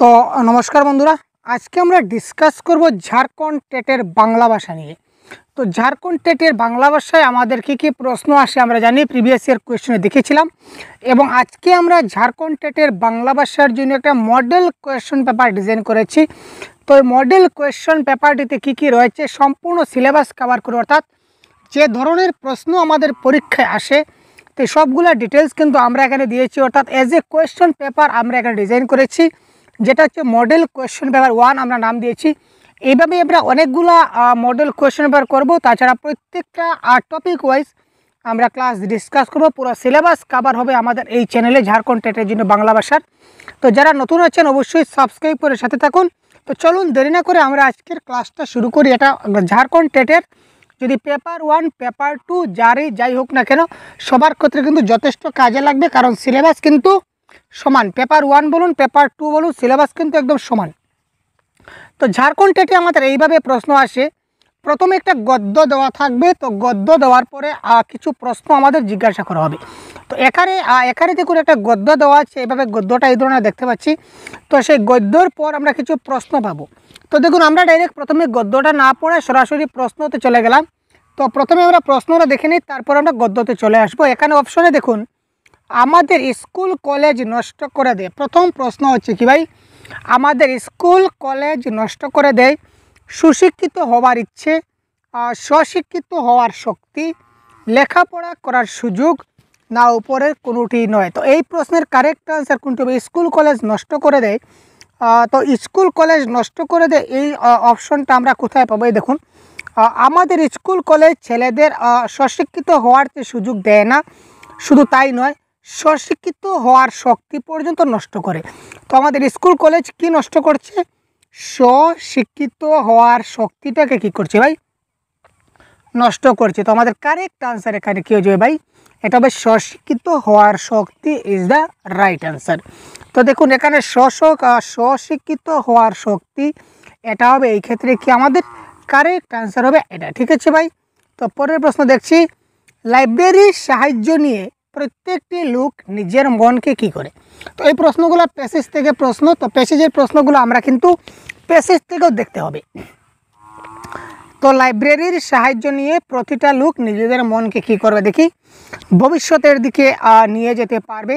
তো নমস্কার বন্ধুরা, আজকে আমরা ডিসকাস করব ঝাড়খণ্ড টেটের বাংলা ভাষা নিয়ে। তো ঝাড়খণ্ড টেটের বাংলা ভাষায় আমাদের কী প্রশ্ন আসে আমরা জানি, প্রিভিয়াস ইয়ার কোয়েশ্চনে দেখেছিলাম। এবং আজকে আমরা ঝাড়খণ্ড টেটের বাংলা ভাষার জন্য একটা মডেল কোয়েশ্চন পেপার ডিজাইন করেছি। তো এই মডেল কোয়েশ্চন পেপারটিতে কী রয়েছে সম্পূর্ণ সিলেবাস কভার করে, অর্থাৎ যে ধরনের প্রশ্ন আমাদের পরীক্ষায় আসে তো সবগুলো ডিটেলস কিন্তু আমরা এখানে দিয়েছি, অর্থাৎ এজ এ কোয়েশ্চন পেপার আমরা এখানে ডিজাইন করেছি, যেটা হচ্ছে মডেল কোয়েশ্চন পেপার 1 আমরা নাম দিয়েছি। এইভাবে আমরা অনেকগুলা মডেল কোয়েশ্চন পেপার করব। তাছাড়া প্রত্যেকটা টপিক ওয়াইজ আমরা ক্লাস ডিসকাস করব, পুরো সিলেবাস কভার হবে আমাদের এই চ্যানেলে ঝাড়খণ্ড টেটের জন্য বাংলা ভাষার। তো যারা নতুন আছেন অবশ্যই সাবস্ক্রাইব করে সাথে থাকুন। তো চলুন দেরি না করে আমরা আজকের ক্লাসটা শুরু করি। এটা ঝাড়খণ্ড টেটের যদি পেপার 1 পেপার 2 যাই হোক না কেন সবার ক্ষেত্রে কিন্তু যথেষ্ট কাজে লাগবে, কারণ সিলেবাস কিন্তু সমান। পেপার 1 বলুন পেপার 2 বলুন সিলেবাস কিন্তু একদম সমান। তো ঝাড়খণ্ড টেটে আমাদের এইভাবে প্রশ্ন আসে, প্রথমে একটা গদ্য দেওয়া থাকবে। তো গদ্য দেওয়ার পরে কিছু প্রশ্ন আমাদের জিজ্ঞাসা করা হবে। তো এখানে দেখুন একটা গদ্য দেওয়া আছে, এইভাবে গদ্যটা এই ধরনের দেখতে পাচ্ছি। তো সেই গদ্যর পর আমরা কিছু প্রশ্ন পাবো। তো দেখুন আমরা ডাইরেক্ট প্রথমে গদ্যটা না পড়ে সরাসরি প্রশ্নতে চলে গেলাম। তো প্রথমে আমরা প্রশ্নটা দেখে নিই, তারপর আমরা গদ্যতে চলে আসবো। এখানে অপশনে দেখুন আমাদের স্কুল কলেজ নষ্ট করে দেয়। প্রথম প্রশ্ন হচ্ছে কি ভাই, আমাদের স্কুল কলেজ নষ্ট করে দেয় সুশিক্ষিত হওয়ার ইচ্ছে, স্বশিক্ষিত হওয়ার শক্তি, লেখাপড়া করার সুযোগ, না উপরের কোনোটি নয়। তো এই প্রশ্নের কারেক্ট আনসার কোনটি হবে? স্কুল কলেজ নষ্ট করে দেয়। তো স্কুল কলেজ নষ্ট করে দেয় এই অপশনটা আমরা কোথায় পাবো? এই দেখুন আমাদের স্কুল কলেজ ছেলেদের স্বশিক্ষিত হওয়ার সুযোগ দেয় না, শুধু তাই নয় স্বশিক্ষিত হওয়ার শক্তি পর্যন্ত নষ্ট করে। তো আমাদের স্কুল কলেজ কি নষ্ট করছে? স্বশিক্ষিত হওয়ার শক্তিটাকে কি করছে ভাই? নষ্ট করছে। তো আমাদের কারেক্ট আনসার এখানে কী হয়ে যাবে ভাই? এটা হবে স্বশিক্ষিত হওয়ার শক্তি ইজ দ্য রাইট আনসার। তো দেখুন এখানে স্বশিক্ষিত হওয়ার শক্তি এটা হবে এই ক্ষেত্রে কি আমাদের কারেক্ট আনসার হবে এটা। ঠিক আছে ভাই। তো পরের প্রশ্ন দেখছি, লাইব্রেরির সাহায্য নিয়ে প্রত্যেকটি লোক নিজের মনকে কি করে? তো এই প্রশ্নগুলো প্যাসেজ থেকে প্রশ্ন। তো প্যাসেজের প্রশ্নগুলো আমরা কিন্তু প্যাসেজ থেকেও দেখতে হবে। তো লাইব্রেরির সাহায্য নিয়ে প্রতিটা লোক নিজেদের মনকে কি করবে দেখি? ভবিষ্যতের দিকে নিয়ে যেতে পারবে,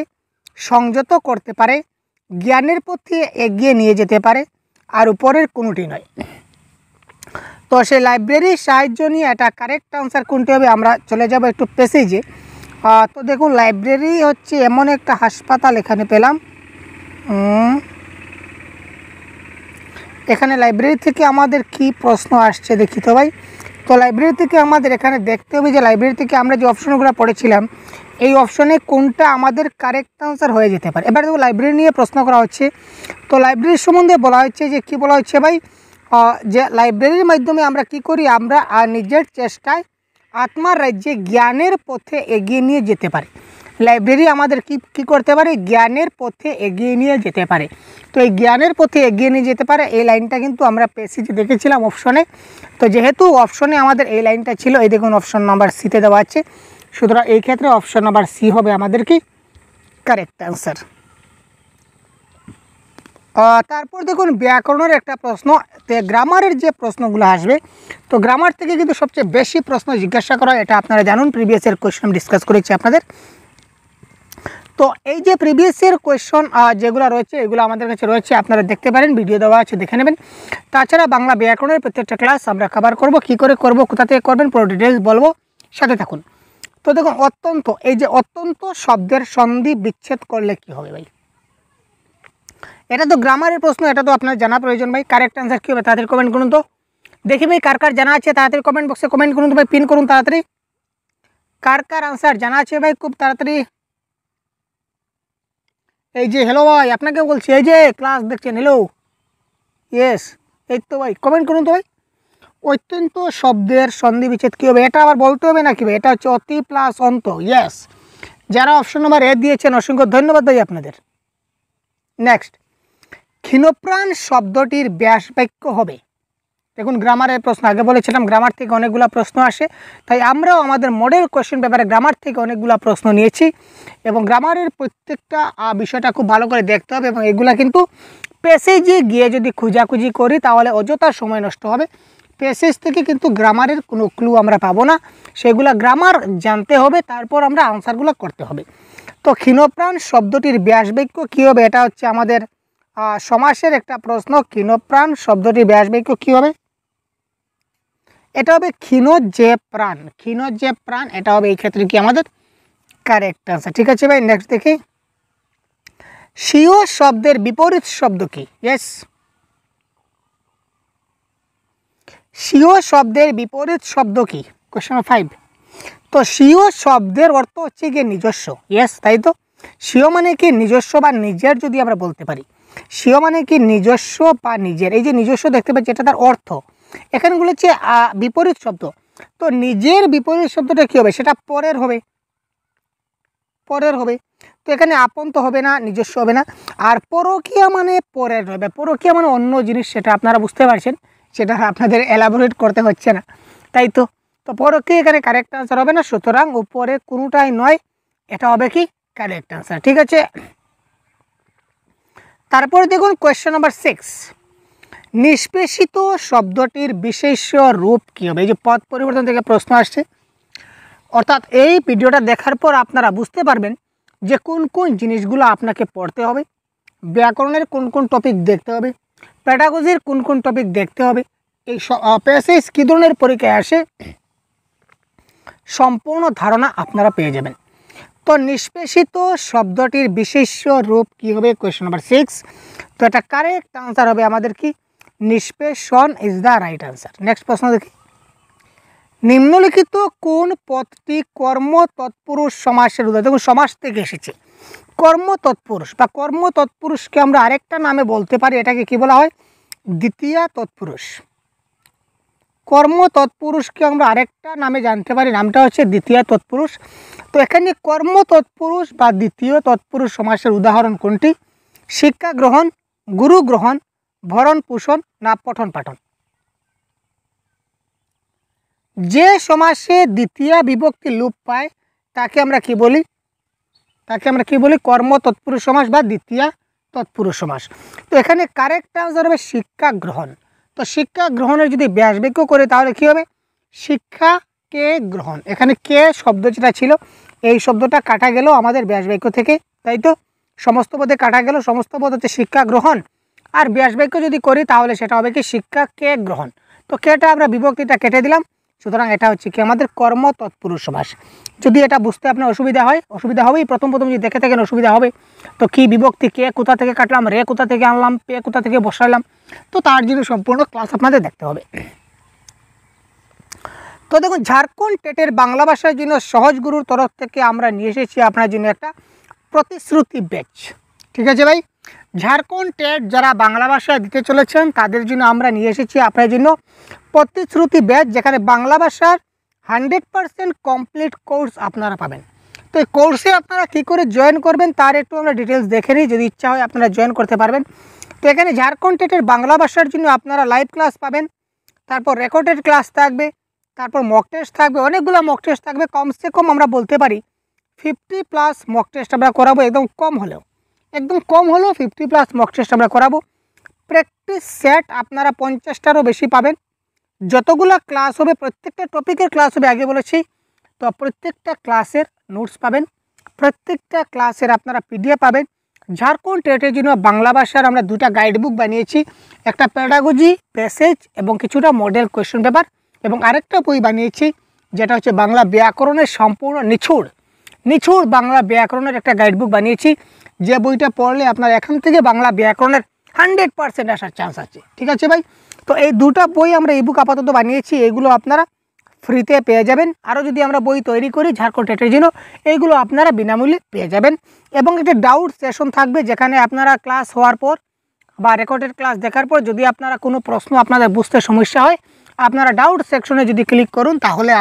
সংযত করতে পারে, জ্ঞানের পথে এগিয়ে নিয়ে যেতে পারে, আর উপরের কোনোটি নয়। তো সেই লাইব্রেরির সাহায্য নিয়ে এটা কারেক্ট আনসার কোনটি হবে? আমরা চলে যাব একটু প্যাসেজে। তো দেখুন লাইব্রেরি হচ্ছে এমন একটা হাসপাতাল এখানে পেলাম। এখানে লাইব্রেরি থেকে আমাদের কি প্রশ্ন আসছে দেখি তো ভাই। তো লাইব্রেরি থেকে আমাদের এখানে দেখতে হবে যে লাইব্রেরি থেকে আমরা যে অপশনগুলো পড়েছিলাম এই অপশনে কোনটা আমাদের কারেক্ট আনসার হয়ে যেতে পারে। এবার দেখো লাইব্রেরি নিয়ে প্রশ্ন করা হচ্ছে। তো লাইব্রেরির সম্বন্ধে বলা হচ্ছে যে কি বলা হচ্ছে ভাই, যে লাইব্রেরির মাধ্যমে আমরা কি করি? আমরা নিজের চেষ্টায় আত্মার রাজ্যে জ্ঞানের পথে এগিয়ে নিয়ে যেতে পারে। লাইব্রেরি আমাদের কি করতে পারে? জ্ঞানের পথে এগিয়ে নিয়ে যেতে পারে। তো এই জ্ঞানের পথে এগিয়ে নিয়ে যেতে পারে এই লাইনটা কিন্তু আমরা প্যাসেজে দেখেছিলাম অপশনে। তো যেহেতু অপশনে আমাদের এই লাইনটা ছিল, এই দেখুন অপশন নাম্বার সিতে দেওয়া আছে, সুতরাং এই ক্ষেত্রে অপশন নাম্বার সি হবে আমাদের কি কারেক্ট অ্যান্সার। তারপর দেখুন ব্যাকরণের একটা প্রশ্ন। তো গ্রামারের যে প্রশ্নগুলো আসবে, তো গ্রামার থেকে কিন্তু সবচেয়ে বেশি প্রশ্ন জিজ্ঞাসা করা, এটা আপনারা জানুন, প্রিভিয়াস ইয়ার কোয়েশ্চন ডিসকাস করেছি আপনাদের। তো এই যে প্রিভিয়াস ইয়ার কোয়েশ্চন যেগুলো রয়েছে এগুলো আমাদের কাছে রয়েছে, আপনারা দেখতে পারেন, ভিডিও দেওয়া আছে, দেখে নেবেন। তাছাড়া বাংলা ব্যাকরণের প্রত্যেকটা ক্লাস আমরা কভার করব, কী করে করব, কোথা থেকে করবেন, পুরো ডিটেলস বলবো, সাথে থাকুন। তো দেখুন অত্যন্ত, এই যে অত্যন্ত শব্দের সন্ধি বিচ্ছেদ করলে কি হবে ভাই? এটা তো গ্রামারের প্রশ্ন, এটা তো আপনার জানা প্রয়োজন ভাই। কারেক্ট আনসার কী হবে? তাড়াতাড়ি কমেন্ট করুন তো দেখি ভাই, কার কার জানা আছে তাড়াতাড়ি কমেন্ট বক্সে কমেন্ট করুন তো ভাই, পিন করুন তাড়াতাড়ি। কার আনসার জানা আছে ভাই খুব তাড়াতাড়ি? এই যে হ্যালো ভাই, আপনাকে বলছি, এই যে ক্লাস দেখছেন, হ্যালো, ইয়েস, এই তো ভাই কমেন্ট করুন তো ভাই। অত্যন্ত শব্দের সন্ধি বিচ্ছেদ কী হবে? এটা আবার বলতে হবে নাকি ভাই? এটা হচ্ছে অতি প্লাস অন্ত। ইয়েস, যারা অপশন নাম্বার এ দিয়েছেন অসংখ্য ধন্যবাদ ভাই আপনাদের। নেক্সট, ক্ষীণপ্রাণ শব্দটির ব্যাস বাক্য হবে। দেখুন গ্রামারের প্রশ্ন আগে বলেছিলাম গ্রামার থেকে অনেকগুলো প্রশ্ন আসে, তাই আমরাও আমাদের মডেল কোয়েশ্চেন পেপারে গ্রামার থেকে অনেকগুলো প্রশ্ন নিয়েছি এবং গ্রামারের প্রত্যেকটা বিষয়টা খুব ভালো করে দেখতে হবে এবং এগুলা কিন্তু প্যাসেজে গিয়ে যদি খোঁজাখুঁজি করি তাহলে অযথা সময় নষ্ট হবে। প্যাসেজ থেকে কিন্তু গ্রামারের কোনো ক্লু আমরা পাবো না, সেগুলো গ্রামার জানতে হবে, তারপর আমরা আনসারগুলো করতে হবে। তো ক্ষীণপ্রাণ শব্দটির ব্যাসবাক্য কী হবে? এটা হচ্ছে আমাদের সমাসের একটা প্রশ্ন। ক্ষীণপ্রাণ শব্দটির ব্যাসবাক্য কী হবে? এটা হবে ক্ষীণ যে প্রাণ। ক্ষীণ যে প্রাণ, এটা হবে এই ক্ষেত্রে কি আমাদের কারেক্ট আনসার। ঠিক আছে ভাই, নেক্সট দেখি। স্বীয় শব্দের বিপরীত শব্দ কি? ইয়েস, স্বীয় শব্দের বিপরীত শব্দ কি? কোশ্চেন 5। তো স্বীয় শব্দের অর্থ হচ্ছে গিয়ে নিজস্ব। ইয়েস, তাই তো। স্বীয় মানে কি নিজস্ব বা নিজের, যদি আমরা বলতে পারি স্বীয় মানে কি নিজস্ব বা নিজের। এই যে নিজস্ব দেখতে পাচ্ছি, এটা তার অর্থ। এখানে বলেছে বিপরীত শব্দ। তো নিজের বিপরীত শব্দটা কী হবে? সেটা পরের হবে, পরের হবে। তো এখানে আপন তো হবে না, নিজস্ব হবে না। আর পরকীয়া মানে পরের হবে। পরকীয়া মানে অন্য জিনিস, সেটা আপনারা বুঝতে পারছেন, সেটা আপনাদের এলাবোরেট করতে হচ্ছে না, তাই তো। তো পরকীয়া এখানে কারেক্ট আনসার হবে না, সুতরাং উপরে কোনোটাই নয়, এটা হবে কি কারেক্ট আনসার। ঠিক আছে, তারপরে দেখুন কোয়েশ্চেন নাম্বার 6। নিষ্পেষিত শব্দটির বিশেষ্য রূপ কী হবে? এই যে পদ পরিবর্তন থেকে প্রশ্ন আসছে, অর্থাৎ এই ভিডিওটা দেখার পর আপনারা বুঝতে পারবেন যে কোন কোন জিনিসগুলো আপনাকে পড়তে হবে, ব্যাকরণের কোন কোন টপিক দেখতে হবে, প্যাডাগজির কোন কোন টপিক দেখতে হবে, এই প্যাসেজ কী ধরনের পরীক্ষায় আসে, সম্পূর্ণ ধারণা আপনারা পেয়ে যাবেন। তো নিষ্পেষিত শব্দটির বিশেষ্য রূপ কী হবে? Question number 6। তো এটা কারেক্ট আনসার হবে আমাদের কি নিষ্পেষণ is the right answer. Next প্রশ্ন দেখি। নিম্নলিখিত কোন পদটি কর্ম তৎপুরুষ সমাসের উদাহরণ? দেখুন, সমাস থেকে এসেছে। কর্ম তৎপুরুষ বা কর্ম তৎপুরুষকে আমরা আরেকটা নামে বলতে পারি, এটাকে কি বলা হয়? দ্বিতীয় তৎপুরুষ। কর্ম তৎপুরুষকে আমরা আরেকটা নামে জানতে পারি, নামটা হচ্ছে দ্বিতীয় তৎপুরুষ। তো এখানে কর্ম তৎপুরুষ বা দ্বিতীয় তৎপুরুষ সমাসের উদাহরণ কোনটি? শিক্ষা গ্রহণ, গুরু গ্রহণ, ভরণ পোষণ না পঠন পাঠন? যে সমাসে দ্বিতীয় বিভক্তি লোপ পায় তাকে আমরা কি বলি? তাকে আমরা কি বলি? কর্ম তৎপুরুষ সমাস বা দ্বিতীয় তৎপুরুষ সমাস। তো এখানে কারেক্ট আনসার হবে শিক্ষা গ্রহণ। তো শিক্ষা গ্রহণের যদি ব্যাসবাক্য করে তাহলে কি হবে? শিক্ষা কে গ্রহণ। এখানে কে শব্দ যেটা ছিল, এই শব্দটা কাটা গেল আমাদের ব্যাসবাক্য থেকে, তাই তো। সমস্ত পদে কাটা গেল, সমস্ত পদ হচ্ছে শিক্ষা গ্রহণ। আর ব্যাসবাক্য যদি করি তাহলে সেটা হবে কি শিক্ষা কে গ্রহণ। তো কেটা আমরা বিভক্তিটা কেটে দিলাম, সুতরাং এটা হচ্ছে কি আমাদের কর্ম তৎপুরুষ সমাস। যদি এটা বুঝতে আপনার অসুবিধা হয়, অসুবিধা হবেই, প্রথম যদি দেখে থাকেন অসুবিধা হবে। তো কি বিভক্তি, কে কোথা থেকে কাটলাম, রে কোথা থেকে আনলাম, পে কোথা থেকে বসালাম, তো তার জন্য সম্পূর্ণ ক্লাস আপনাদের দেখতে হবে। তো দেখুন, ঝাড়খণ্ড টেটের বাংলা ভাষার জন্য সহজ গুরুর তরফ থেকে আমরা নিয়ে এসেছি আপনার জন্য একটা প্রতিশ্রুতি ব্যাচ। ঠিক আছে ভাই, ঝাড়খণ্ড টেট যারা বাংলা ভাষায় দিতে চলেছেন তাদের জন্য আমরা নিয়ে এসেছি আপনার জন্য প্রতিশ্রুতি ব্যাচ, যেখানে বাংলা ভাষার 100% কমপ্লিট কোর্স আপনারা পাবেন। তো এই কোর্সে আপনারা কী করে জয়েন করবেন তার একটু আমরা ডিটেলস দেখে নিই, যদি ইচ্ছা হয় আপনারা জয়েন করতে পারবেন। তো এখানে ঝাড়খণ্ড টেটের বাংলা ভাষার জন্য আপনারা লাইভ ক্লাস পাবেন, তারপর রেকর্ডেড ক্লাস থাকবে, তারপর মক টেস্ট থাকবে, অনেকগুলো মক টেস্ট থাকবে। কমসে কম আমরা বলতে পারি 50+ মক টেস্ট আমরা করাবো, একদম কম হলেও 50+ মক টেস্ট আমরা করাবো। প্র্যাকটিস সেট আপনারা 50টারও বেশি পাবেন। যতগুলো ক্লাস হবে প্রত্যেকটা টপিকের ক্লাস হবে, আগে বলেছি। তো প্রত্যেকটা ক্লাসের নোটস পাবেন, প্রত্যেকটা ক্লাসের আপনারা পিডিএফ পাবেন। ঝাড়খণ্ড টেটের জন্য বাংলা ভাষার আমরা দুটা গাইড বুক বানিয়েছি, একটা প্যাডাগজি প্যাসেজ এবং কিছুটা মডেল কোয়েশ্চন পেপার, এবং আরেকটা বই বানিয়েছি যেটা হচ্ছে বাংলা ব্যাকরণের সম্পূর্ণ নিছুড় বাংলা ব্যাকরণের একটা গাইড বুক বানিয়েছি, যে বইটা পড়লে আপনার এখান থেকে বাংলা ব্যাকরণের 100% আসার চান্স আছে। ঠিক আছে ভাই, তো এই দুটা বই আমরা এই বুক আপাতত বানিয়েছি, এগুলো আপনারা ফ্রিতে পেয়ে যাবেন। আরও যদি আমরা বই তৈরি করি ঝাড়খণ্ড টেটের জন্য, এইগুলো আপনারা বিনামূল্যে পেয়ে যাবেন। এবং একটা ডাউট সেশন থাকবে, যেখানে আপনারা ক্লাস হওয়ার পর বা রেকর্ডেড ক্লাস দেখার পর যদি আপনারা কোনো প্রশ্ন আপনাদের বুঝতে সমস্যা হয়, আপনারা ডাউট সেকশনে যদি ক্লিক করুন তাহলে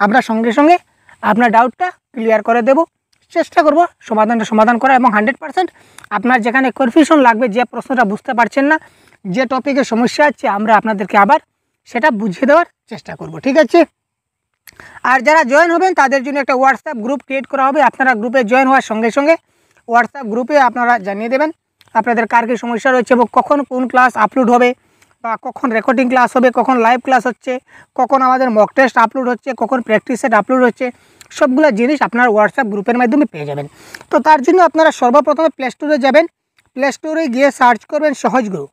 আমরা সঙ্গে সঙ্গে আপনার ডাউটটা ক্লিয়ার করে দেব। চেষ্টা করব সমাধান করা, এবং 100% আপনার যেখানে কনফিউশন লাগবে, যে প্রশ্নটা বুঝতে পারছেন না, যে টপিকে সমস্যা আছে, আমরা আপনাদেরকে আবার সেটা বুঝিয়ে দেওয়ার চেষ্টা করব। ঠিক আছে, আর যারা জয়েন হবেন তাদের জন্য একটা হোয়াটসঅ্যাপ গ্রুপ ক্রিয়েট করা হবে। আপনারা গ্রুপে জয়েন হওয়ার সঙ্গে সঙ্গে হোয়াটসঅ্যাপ গ্রুপে আপনারা জানিয়ে দেবেন আপনাদের কার কী সমস্যা রয়েছে এবং কখন কোন ক্লাস আপলোড হবে বা কখন রেকর্ডিং ক্লাস হবে, কখন লাইভ ক্লাস হচ্ছে, কখন আমাদের মক টেস্ট আপলোড হচ্ছে, কখন প্র্যাকটিস সেট আপলোড হচ্ছে, সবগুলো জিনিস আপনার হোয়াটসঅ্যাপ গ্রুপের মাধ্যমে পেয়ে যাবেন। তো তার জন্য আপনারা সর্বপ্রথমে প্লে স্টোরে যাবেন, প্লে স্টোরে গিয়ে সার্চ করবেন সহজ গুরু।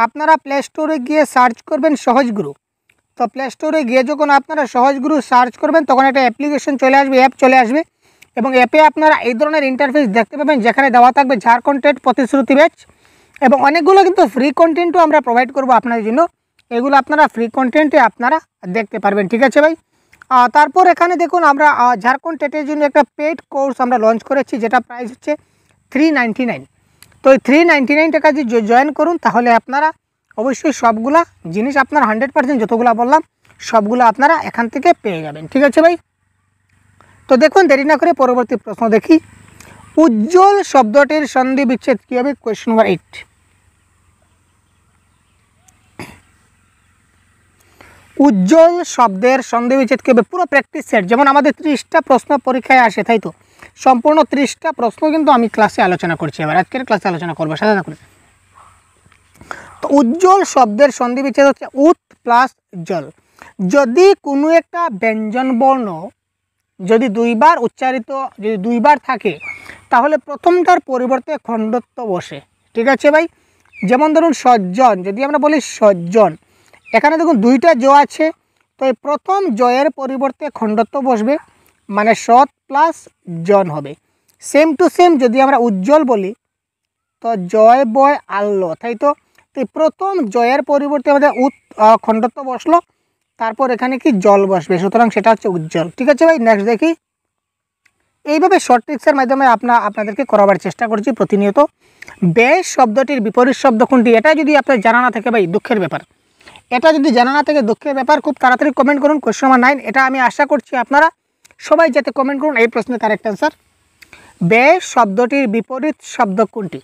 আপনারা প্লে স্টোরে গিয়ে সার্চ করবেন সহজ গুরু। তো প্লে স্টোরে গিয়ে যখন আপনারা সহজ গুরু সার্চ করবেন তখন একটা অ্যাপ্লিকেশন চলে আসবে, অ্যাপ চলে আসবে এবং অ্যাপে আপনারা এই ধরনের ইন্টারফেস দেখতে পাবেন যেখানে দেওয়া থাকবে ঝাড়খণ্ড টেট প্রতিশ্রুতি ব্যাচ এবং অনেকগুলো কিন্তু ফ্রি কন্টেন্টও আমরা প্রোভাইড করব আপনাদের জন্য। এগুলো আপনারা ফ্রি কন্টেন্টে আপনারা দেখতে পারবেন, ঠিক আছে ভাই। তারপর এখানে দেখুন আমরা ঝাড়খণ্ড টেটের জন্য একটা পেইড কোর্স আমরা লঞ্চ করেছি, যেটা প্রাইস হচ্ছে 399। তো এই 399 টাকা যদি জয়েন করুন তাহলে আপনারা অবশ্যই সবগুলা জিনিস আপনার 100% যতগুলো বললাম সবগুলো আপনারা এখান থেকে পেয়ে যাবেন, ঠিক আছে ভাই। তো দেখুন দেরি না করে পরবর্তী প্রশ্ন দেখি। উজ্জ্বল শব্দটির সন্ধি বিচ্ছেদ কী হবে? Question number 8। উজ্জ্বল শব্দের সন্ধি বিচ্ছেদ কী হবে? পুরো প্র্যাকটিস সেট, যেমন আমাদের 30টা প্রশ্ন পরীক্ষায় আসে, তাই তো সম্পূর্ণ 30টা প্রশ্ন কিন্তু আমি ক্লাসে আলোচনা করছি, এবার আজকের ক্লাসে আলোচনা করবো সাথে থাকুন। তো উজ্জ্বল শব্দের সন্ধি বিচ্ছেদ হচ্ছে উৎ প্লাস জল। যদি কোনো একটা ব্যঞ্জন বর্ণ যদি দুইবার উচ্চারিত, যদি দুইবার থাকে তাহলে প্রথমটার পরিবর্তে খণ্ডত্ব বসে, ঠিক আছে ভাই। যেমন ধরুন সজ্জন, যদি আমরা বলি সজ্জন, এখানে দেখুন দুইটা জ আছে, তো এই প্রথম জয়ের পরিবর্তে খণ্ডত্ব বসবে, মানে সৎ প্লাস জন হবে। সেম টু সেম যদি আমরা উজ্জ্বল বলি তো জয় বয় আল্ল, তাই তো প্রথম জয়ের পরিবর্তে আমাদের খণ্ডত্ব বসলো, তারপর এখানে কি জল বসবে, সুতরাং সেটা হচ্ছে উজ্জ্বল, ঠিক আছে ভাই। নেক্সট দেখি। এইভাবে শর্ট ট্রিক্সের মাধ্যমে আপনাদেরকে করাবার চেষ্টা করছি প্রতিনিয়ত। বেশ শব্দটির বিপরীত শব্দ কোনটি? এটা যদি আপনার জানা না থাকে ভাই দুঃখের ব্যাপার, এটা যদি জানা না থাকে দুঃখের ব্যাপার। খুব তাড়াতাড়ি কমেন্ট করুন কোয়েশ্চন নাম্বার 9। এটা আমি আশা করছি আপনারা সবাই যাতে কমেন্ট করুন এই প্রশ্নের কারেক্ট অ্যান্সার। বেশ শব্দটির বিপরীত শব্দ কোনটি?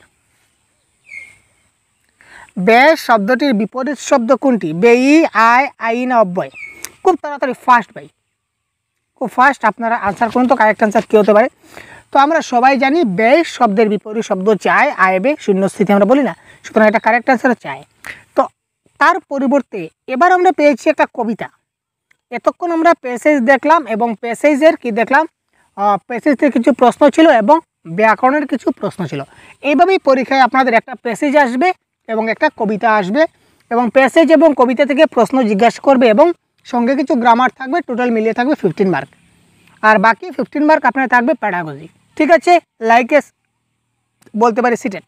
বেশ শব্দটির বিপরীত শব্দ কোনটি? বেই, আয়, আই না অব্যয়? খুব তাড়াতাড়ি ফাস্ট ভাই, খুব ফাস্ট আপনারা আনসার করুন তো কারেক্ট আনসার কী হতে পারে। তো আমরা সবাই জানি বেশ শব্দের বিপরীত শব্দ হচ্ছে আয়, আয়বে শূন্যস্থিতি আমরা বলি না, সুতরাং এটা কারেক্ট আনসার হচ্ছে আয়। তো তার পরিবর্তে এবার আমরা পেয়েছি একটা কবিতা। এতক্ষণ আমরা প্যাসেজ দেখলাম এবং প্যাসেজের কি দেখলাম, প্যাসেজ থেকে কিছু প্রশ্ন ছিল এবং ব্যাকরণের কিছু প্রশ্ন ছিল। এইভাবেই পরীক্ষায় আপনাদের একটা প্যাসেজ আসবে এবং একটা কবিতা আসবে এবং প্যাসেজ এবং কবিতা থেকে প্রশ্ন জিজ্ঞাসা করবে এবং সঙ্গে কিছু গ্রামার থাকবে, টোটাল মিলিয়ে থাকবে 15 মার্ক, আর বাকি 15 মার্ক আপনার থাকবে প্যাডাগজি, ঠিক আছে, লাইকে বলতে পারি সিটেট।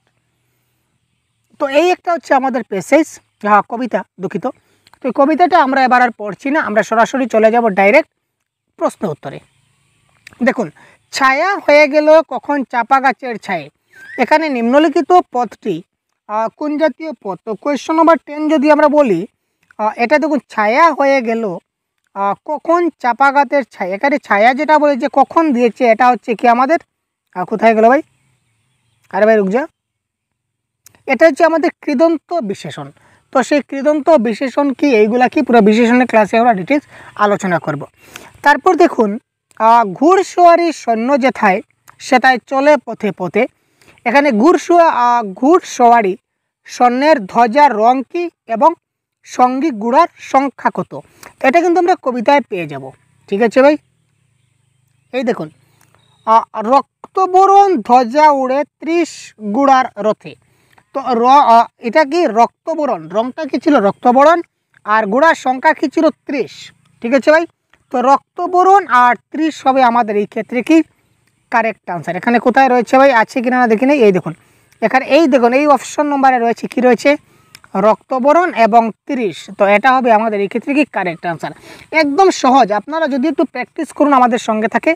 তো এই একটা হচ্ছে আমাদের প্যাসেজ, কবিতা, দুঃখিত। তো এই কবিতাটা আমরা এবার আর পড়ছি না, আমরা সরাসরি চলে যাব ডাইরেক্ট প্রশ্ন উত্তরে। দেখুন, ছায়া হয়ে গেল কখন চাপা গাছের ছায়ে, এখানে নিম্নলিখিত পদটি কোন জাতীয় পদ? তো কোয়েশ্চন নাম্বার 10 যদি আমরা বলি, এটা দেখুন ছায়া হয়ে গেল কখন চাপা গাছের ছায়া, এখানে ছায়া যেটা বলে যে কখন দিয়েছে এটা হচ্ছে কি আমাদের কোথায় গেল ভাই, আরে ভাই রুক যা, এটা হচ্ছে আমাদের কৃদন্ত বিশেষণ। তো সেই কৃদন্ত বিশেষণ কি, এইগুলা কি পুরো বিশেষণের ক্লাসে আমরা ডিটেলস আলোচনা করব। তারপর দেখুন, ঘুড়সওয়ারি সৈন্য যেথায় সেথায় চলে পথে পথে, এখানে ঘুড়সওয়ারি সৈন্যের ধ্বজার রং কি এবং সঙ্গী গুড়ার সংখ্যা কত? এটা কিন্তু আমরা কবিতায় পেয়ে যাব, ঠিক আছে ভাই। এই দেখুন, রক্তবরণ ধ্বজা উড়ে 30 গুড়ার রথে। তো এটা কি রক্তবরণ, রংটা কি ছিল রক্তবরণ, আর গুড়ার সংখ্যা কি ছিল 30, ঠিক আছে ভাই। তো রক্তবরণ আর 30 হবে আমাদের এই ক্ষেত্রে কি কারেক্ট আনসার। এখানে কোথায় রয়েছে ভাই, আছে কিনা না দেখি নেই, এই দেখুন এখানে, এই দেখুন এই অপশন নম্বরে রয়েছে কি রয়েছে, রক্তবরণ এবং 30। তো এটা হবে আমাদের এই ক্ষেত্রে কি কারেক্ট আনসার। একদম সহজ, আপনারা যদি একটু প্র্যাকটিস করুন আমাদের সঙ্গে থাকে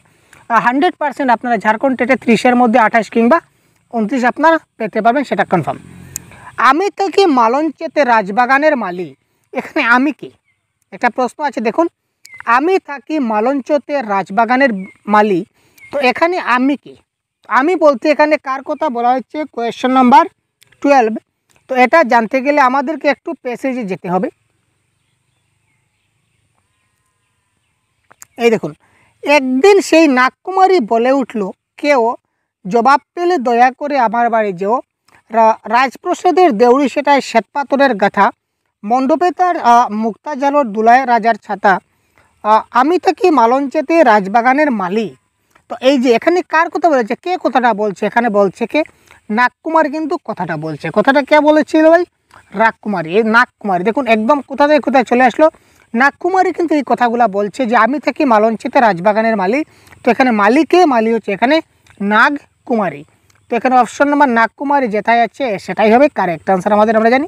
100% আপনারা ঝাড়খণ্ড টেটে 30-এর মধ্যে 28 কিংবা 29 আপনারা পেতে পারবেন, সেটা কনফার্ম। আমি থাকি মালঞ্চেতে রাজবাগানের মালি, এখানে আমি কি একটা প্রশ্ন আছে, দেখুন আমি থাকি মালঞ্চতে রাজবাগানের মালি, তো এখানে আমি কি, আমি বলতে এখানে কার কথা বলা হচ্ছে, কোয়েশ্চন নাম্বার 12। তো এটা জানতে গেলে আমাদেরকে একটু প্যাসেজে যেতে হবে। এই দেখুন, একদিন সেই নাগকুমারী বলে উঠল, কেউ জবাব পেলে দয়া করে আমার বাড়ি যেও, রাজপ্রসাদের দেউড়ি সেটায় শ্বেতপাথরের গাথা, মণ্ডপে তার মুক্তা জালোর দুলায় রাজার ছাতা, আমি থাকি মালঞ্চেতে রাজবাগানের মালি। তো এই যে এখানে কার কথা বলেছে, কে কথাটা বলছে, এখানে বলছে কে, নাগকুমারী কিন্তু কথাটা বলছে। কথাটা কে বলেছিল ভাই, রাগকুমারী। এই নাগকুমারী দেখুন একদম কোথা থেকে কোথায় চলে আসলো, নাগকুমারী কিন্তু এই কথাগুলো বলছে যে আমি থাকি মালঞ্চেতে রাজবাগানের মালি। তো এখানে মালিকে, মালি হচ্ছে এখানে নাগকুমারী। তো এখানে অপশন নম্বর নাগকুমারী যেটাই আছে সেটাই হবে কারেক্ট আনসার আমাদের, আমরা জানি।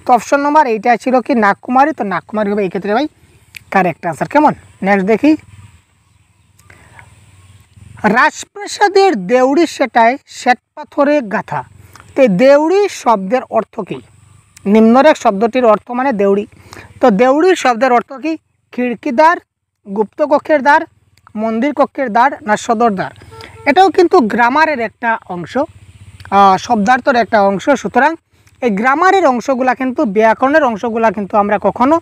তো অপশন নম্বর এইটা ছিল কি নাগকুমারী, তো নাগকুমারী হবে এই ক্ষেত্রে ভাই কারেক্ট আনসার। কেমন, নেক্সট দেখি, রাজপ্রাসাদের দেউড়ি সেটায় শ্বেতপাথরে গাথা। তো দেউড়ি শব্দের অর্থ কী, নিম্নরেখ শব্দটির অর্থ মানে দেউড়ি। তো দেউড়ি শব্দের অর্থ কি, খিড়কিদ্বার, গুপ্তকক্ষের দ্বার, মন্দির কক্ষের দ্বার না সদর দ্বার। এটাও কিন্তু গ্রামারের একটা অংশ, শব্দার্থের একটা অংশ। সুতরাং এই গ্রামারের অংশগুলা কিন্তু, ব্যাকরণের অংশগুলা কিন্তু আমরা কখনো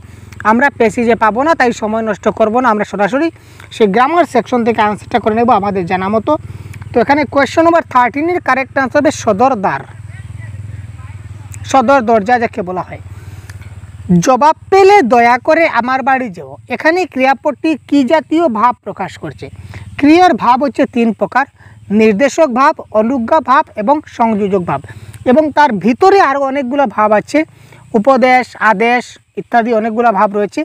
পেসিজে পাবো না, তাই সময় নষ্ট করব না, আমরা সরাসরি সেই গ্রামার সেকশন থেকে আনসারটা করে নেব আমাদের জানা মতো। তো এখানে কোয়েশ্চন নম্বর 13-এর কারেক্ট আনসার হবে সদর দ্বার, সদর দরজা যাকে বলা হয়। জবাব পেলে দয়া করে আমার বাড়ি যেও, এখানে ক্রিয়াপদটি কী জাতীয় ভাব প্রকাশ করছে। ক্রিয়ার ভাব হচ্ছে 3 প্রকার, নির্দেশক ভাব, অনুজ্ঞা ভাব এবং সংযোজক ভাব, এবং তার ভিতরে আরও অনেকগুলো ভাব আছে, উপদেশ, আদেশ ইত্যাদি অনেকগুলো ভাব রয়েছে।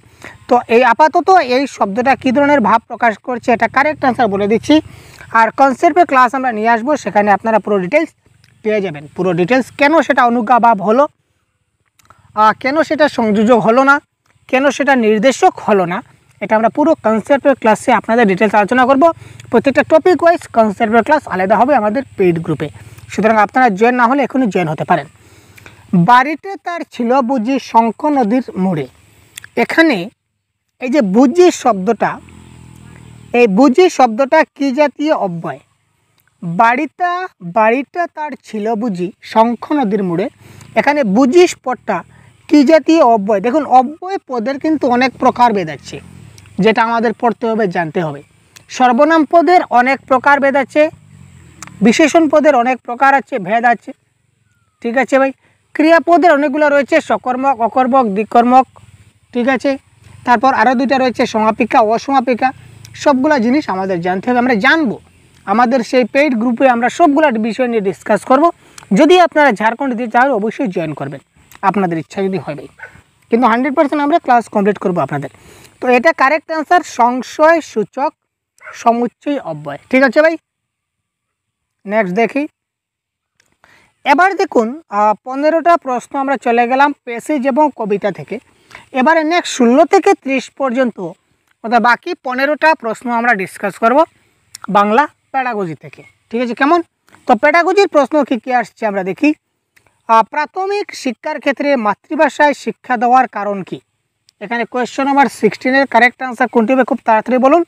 তো এই আপাতত এই শব্দটা কী ধরনের ভাব প্রকাশ করছে এটা কারেক্ট আনসার বলে দিচ্ছি। আর কনসেপ্টের ক্লাস আমরা নিয়ে আসবো, সেখানে আপনারা পুরো ডিটেলস পেয়ে যাবেন, পুরো ডিটেলস, কেন সেটা অনুজ্ঞা ভাব হলো, কেন সেটা সংযোজক হলো না, কেন সেটা নির্দেশক হলো না, এটা আমরা পুরো কনসেপ্টের ক্লাসে আপনাদের ডিটেলস আলোচনা করব। প্রত্যেকটা টপিক ওয়াইজ কনসেপ্টের ক্লাস আলাদা হবে আমাদের পেইড গ্রুপে, সুতরাং আপনারা জয়েন না হলে এখনই জয়েন হতে পারেন। বাড়িতে তার ছিল বুঝি শঙ্খ নদীর মোড়ে। এখানে এই যে বুঝি শব্দটা, এই বুঝি শব্দটা কী জাতীয় অব্যয়। বাড়িটা তার ছিল বুঝি শঙ্খ নদীর মোড়ে, এখানে বুঝি পদটা কী জাতীয় অব্যয়। দেখুন অব্যয় পদের কিন্তু অনেক প্রকার ভেদ আছে, যেটা আমাদের পড়তে হবে, জানতে হবে। সর্বনাম পদের অনেক প্রকার ভেদ আছে, বিশেষণ পদের অনেক প্রকার আছে, ভেদ আছে, ঠিক আছে ভাই। ক্রিয়াপদের অনেকগুলো রয়েছে, সকর্মক, অকর্মক, দ্বিকর্মক, ঠিক আছে। তারপর আরও দুইটা রয়েছে সমাপিকা, অসমাপিকা, সবগুলো জিনিস আমাদের জানতে হবে, আমরা জানবো। আমাদের সেই পেইড গ্রুপে আমরা সবগুলো বিষয় নিয়ে ডিসকাস করব। যদি আপনারা ঝাড়খণ্ড দিতে চান অবশ্যই জয়েন করবেন, আপনাদের ইচ্ছা যদি হয় ভাই, কিন্তু 100% আমরা ক্লাস কমপ্লিট করব আপনাদের। তো এটা কারেক্ট অ্যান্সার, সংশয় সূচক সমুচ্চয় অব্যয়, ঠিক আছে ভাই। নেক্সট দেখি, এবার দেখুন 15টা প্রশ্ন আমরা চলে গেলাম প্যাসেজ এবং কবিতা থেকে। এবারে নেক্সট 16 থেকে 30 পর্যন্ত, অর্থাৎ বাকি 15টা প্রশ্ন আমরা ডিসকাস করব বাংলা প্যাডাগজি থেকে, ঠিক আছে। কেমন, তো প্যাডাগজির প্রশ্ন কী কী আসছে আমরা দেখি। প্রাথমিক শিক্ষার ক্ষেত্রে মাতৃভাষায় শিক্ষা দেওয়ার কারণ কি। এখানে কোয়েশ্চন নম্বর 16-এর কারেক্ট আনসার কোনটি হবে, খুব তাড়াতাড়ি বলুন।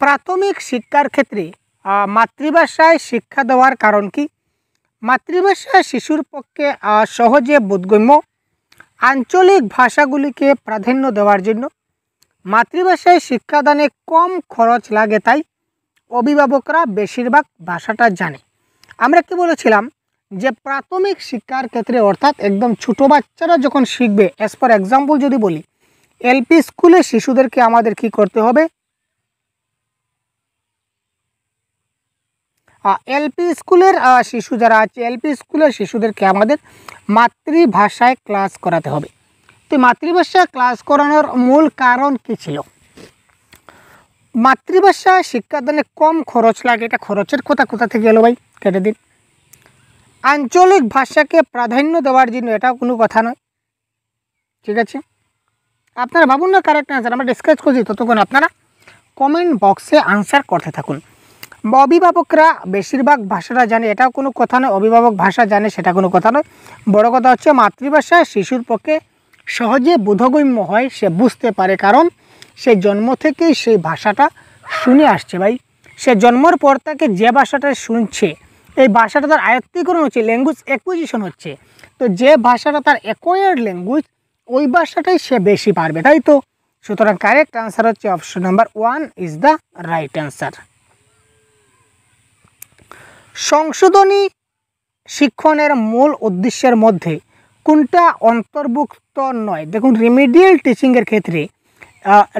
প্রাথমিক শিক্ষার ক্ষেত্রে মাতৃভাষায় শিক্ষা দেওয়ার কারণ কি। মাতৃভাষা শিশুর পক্ষে সহজে বোধগম্য, আঞ্চলিক ভাষাগুলিকে প্রাধান্য দেওয়ার জন্য, মাতৃভাষায় শিক্ষাদানে কম খরচ লাগে, তাই অভিভাবকরা বেশিরভাগ ভাষাটা জানে। আমরা কি বলেছিলাম যে প্রাথমিক শিক্ষার ক্ষেত্রে, অর্থাৎ একদম ছোটো বাচ্চারা যখন শিখবে, অ্যাজ পার এক্সাম্পল যদি বলি, এলপি স্কুলে শিশুদেরকে আমাদের কি করতে হবে, এলপি স্কুলের শিশু যারা আছে, এলপি স্কুলের শিশুদেরকে আমাদের মাতৃভাষায় ক্লাস করাতে হবে। তো মাতৃভাষায় ক্লাস করানোর মূল কারণ কি ছিল, মাতৃভাষা শিক্ষাদানে কম খরচ লাগে, এটা খরচের কথা কোথা থেকে এলো ভাই, কেটে দিন। আঞ্চলিক ভাষাকে প্রাধান্য দেওয়ার জন্য, এটাও কোনো কথা নয়, ঠিক আছে। আপনারা ভাবুন না কারেক্ট আনসার, আমরা ডিসকাস করছি, ততক্ষণ আপনারা কমেন্ট বক্সে আনসার করতে থাকুন। অভিভাবকরা বেশিরভাগ ভাষাটা জানে, এটাও কোনো কথা নয়, অভিভাবক ভাষা জানে সেটা কোনো কথা নয়। বড় কথা হচ্ছে মাতৃভাষা শিশুর পক্ষে সহজে বোধগম্য হয়, সে বুঝতে পারে, কারণ সে জন্ম থেকেই সেই ভাষাটা শুনে আসছে ভাই। সে জন্মের পর থেকে যে ভাষাটা শুনছে, এই ভাষাটা তার আয়ত্তীকরণ হচ্ছে, ল্যাঙ্গুয়েজ অ্যাকুইজিশন হচ্ছে। তো যে ভাষাটা তার অ্যাকোয়ার্ড ল্যাঙ্গুয়েজ, ওই ভাষাটাই সে বেশি পারবে, তাই তো। সুতরাং কারেক্ট আনসার হচ্ছে option number 1 is the right answer. সংশোধনী শিক্ষণের মূল উদ্দেশ্যের মধ্যে কোনটা অন্তর্ভুক্ত নয়? দেখুন, রিমিডিয়াল টিচিংয়ের ক্ষেত্রে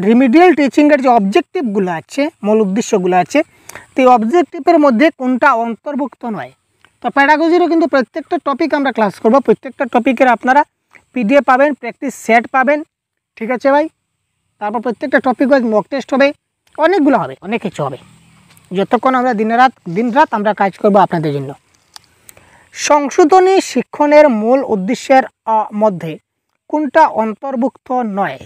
রিমিডিয়াল টিচিংয়ের যে অবজেক্টিভগুলো আছে, মূল উদ্দেশ্যগুলো আছে, তো এই অবজেক্টিভের মধ্যে কোনটা অন্তর্ভুক্ত নয়? তো প্যাডাগজিরও কিন্তু প্রত্যেকটা টপিক আমরা ক্লাস করব, প্রত্যেকটা টপিকের আপনারা পিডিএফ পাবেন, প্র্যাকটিস সেট পাবেন, ঠিক আছে ভাই? তারপর প্রত্যেকটা টপিক ওয়াইজ মক টেস্ট হবে, অনেকগুলো হবে, অনেক কিছু হবে, যতক্ষণ আমরা দিনরাত আমরা কাজ করব আপনাদের জন্য। সংশোধনী শিক্ষণের মূল উদ্দেশ্যের মধ্যে কোনটা অন্তর্ভুক্ত নয়?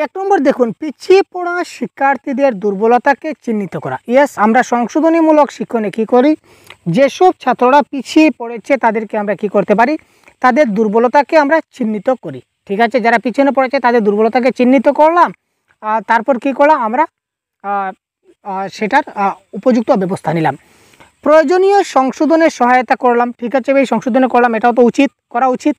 এক নম্বর দেখুন, পিছিয়ে পড়া শিক্ষার্থীদের দুর্বলতাকে চিহ্নিত করা। ইয়েস, আমরা সংশোধনীমূলক শিক্ষণে কী করি? যেসব ছাত্ররা পিছিয়ে পড়েছে তাদেরকে আমরা কি করতে পারি? তাদের দুর্বলতাকে আমরা চিহ্নিত করি, ঠিক আছে? যারা পিছনে পড়েছে তাদের দুর্বলতাকে চিহ্নিত করলাম, তারপর কি করলাম আমরা? সেটার উপযুক্ত ব্যবস্থা নিলাম। প্রয়োজনীয় সংশোধনের সহায়তা করলাম, ঠিক আছে ভাই, সংশোধনে করলাম, এটাও তো করা উচিত।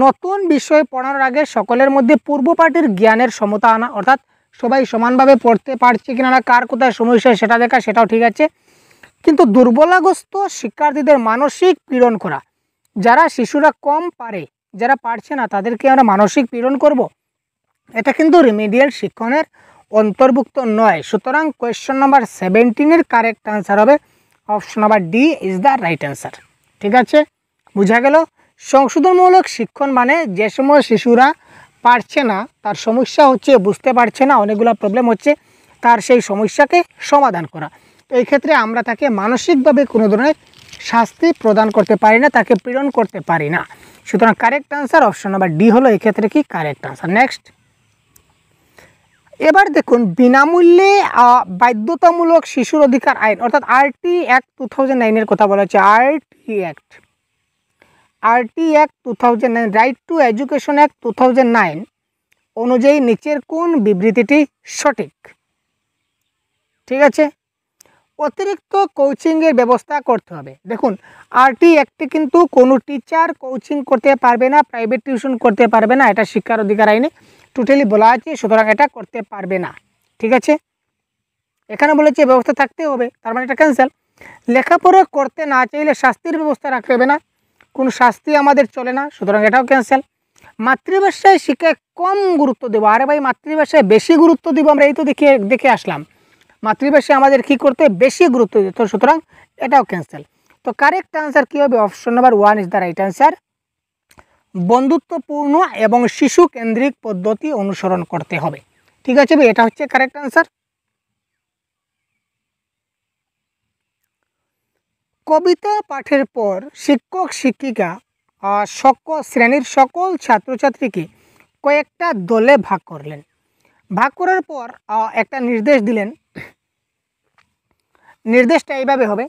নতুন বিষয় পড়ানোর আগে সকলের মধ্যে পূর্বপাঠের জ্ঞানের সমতা আনা, অর্থাৎ সবাই সমানভাবে পড়তে পারছে কিনা না, কার কোথায় সমস্যা সেটা দেখা, সেটাও ঠিক আছে। কিন্তু দুর্বলগ্রস্ত শিক্ষার্থীদের মানসিক পীড়ন করা, যারা শিশুরা কম পারে, যারা পারছে না, তাদেরকে আমরা মানসিক পীড়ন করব, এটা কিন্তু রিমিডিয়াল শিক্ষণের অন্তর্ভুক্ত নয়। সুতরাং কোয়েশ্চন নাম্বার 17-এর কারেক্ট আনসার হবে option number D is the right answer, ঠিক আছে? বোঝা গেল? সংশোধনমূলক শিক্ষণ মানে যে সময় শিশুরা পারছে না, তার সমস্যা হচ্ছে বুঝতে পারছে না, অনেকগুলো প্রবলেম হচ্ছে, তার সেই সমস্যাকে সমাধান করা। তো এই ক্ষেত্রে আমরা তাকে মানসিকভাবে কোনো ধরনের শাস্তি প্রদান করতে পারি না, তাকে পীড়ন করতে পারি না। সুতরাং correct answer option number D হলো এক্ষেত্রে কি কারেক্ট আনসার। নেক্সট, এবার দেখুন, বিনামূল্যে বাধ্যতামূলক শিশুর অধিকার আইন, অর্থাৎ আরটি অ্যাক্ট 2009-এর কথা বলা হচ্ছে। RT act 2009, right two education act 2009 অনুযায়ী নিচের কোন বিবৃতিটি সঠিক? ঠিক আছে, অতিরিক্ত কোচিংয়ের ব্যবস্থা করতে হবে। দেখুন, আরটি অ্যাক্টে কিন্তু কোনো টিচার কোচিং করতে পারবে না, প্রাইভেট টিউশন করতে পারবে না, এটা শিক্ষার অধিকার আইনে টোটালি বলা আছে, সুতরাং এটা করতে পারবে না, ঠিক আছে? এখানে বলেছে ব্যবস্থা থাকতে হবে, তার মানে এটা ক্যান্সেল। লেখাপড়া করতে না চাইলে শাস্তির ব্যবস্থা রাখতে হবে না, কোনো শাস্তি আমাদের চলে না, সুতরাং এটাও ক্যান্সেল। মাতৃভাষায় শিক্ষায় কম গুরুত্ব দেবো, আরে ভাই মাতৃভাষায় বেশি গুরুত্ব দিব, আমরা এই তো দেখে আসলাম, মাতৃভাষায় আমাদের কী করতে বেশি গুরুত্ব দিত, সুতরাং এটাও ক্যান্সেল। তো কারেক্ট আনসার কী হবে? Option number 1 is the right answer. বন্ধুত্বপূর্ণ এবং শিশু কেন্দ্রিক পদ্ধতি অনুসরণ করতে হবে, ঠিক আছে ভাই, এটা হচ্ছে কারেক্ট আনসার। কবিতা পাঠের পর শিক্ষক শিক্ষিকা শ্রেণীর সকল ছাত্রছাত্রীকে কয়েকটা দলে ভাগ করলেন। ভাগ করার পর একটা নির্দেশ দিলেন। নির্দেশটা এইভাবে হবে,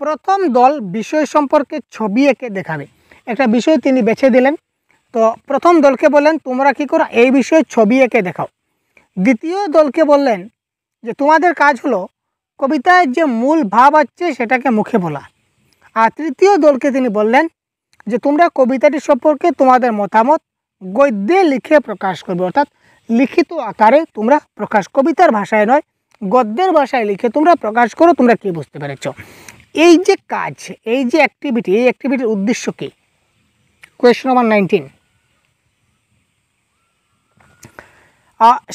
প্রথম দল বিষয় সম্পর্কে ছবি এঁকে দেখাবে। একটা বিষয় তিনি বেছে দিলেন, তো প্রথম দলকে বললেন তোমরা কি করো, এই বিষয়ে ছবি এঁকে দেখাও। দ্বিতীয় দলকে বললেন যে তোমাদের কাজ হলো কবিতায় যে মূল ভাব আছে সেটাকে মুখে বলা। আর তৃতীয় দলকে তিনি বললেন যে তোমরা কবিতাটি সম্পর্কে তোমাদের মতামত গদ্যে লিখে প্রকাশ করবে, অর্থাৎ লিখিত আকারে তোমরা প্রকাশ, কবিতার ভাষায় নয়, গদ্যের ভাষায় লিখে তোমরা প্রকাশ করো, তোমরা কি বুঝতে পেরেছ। এই যে কাজ, এই যে অ্যাক্টিভিটি, এই অ্যাক্টিভিটির উদ্দেশ্য কী? কোয়েশ্চন নাম্বার 19,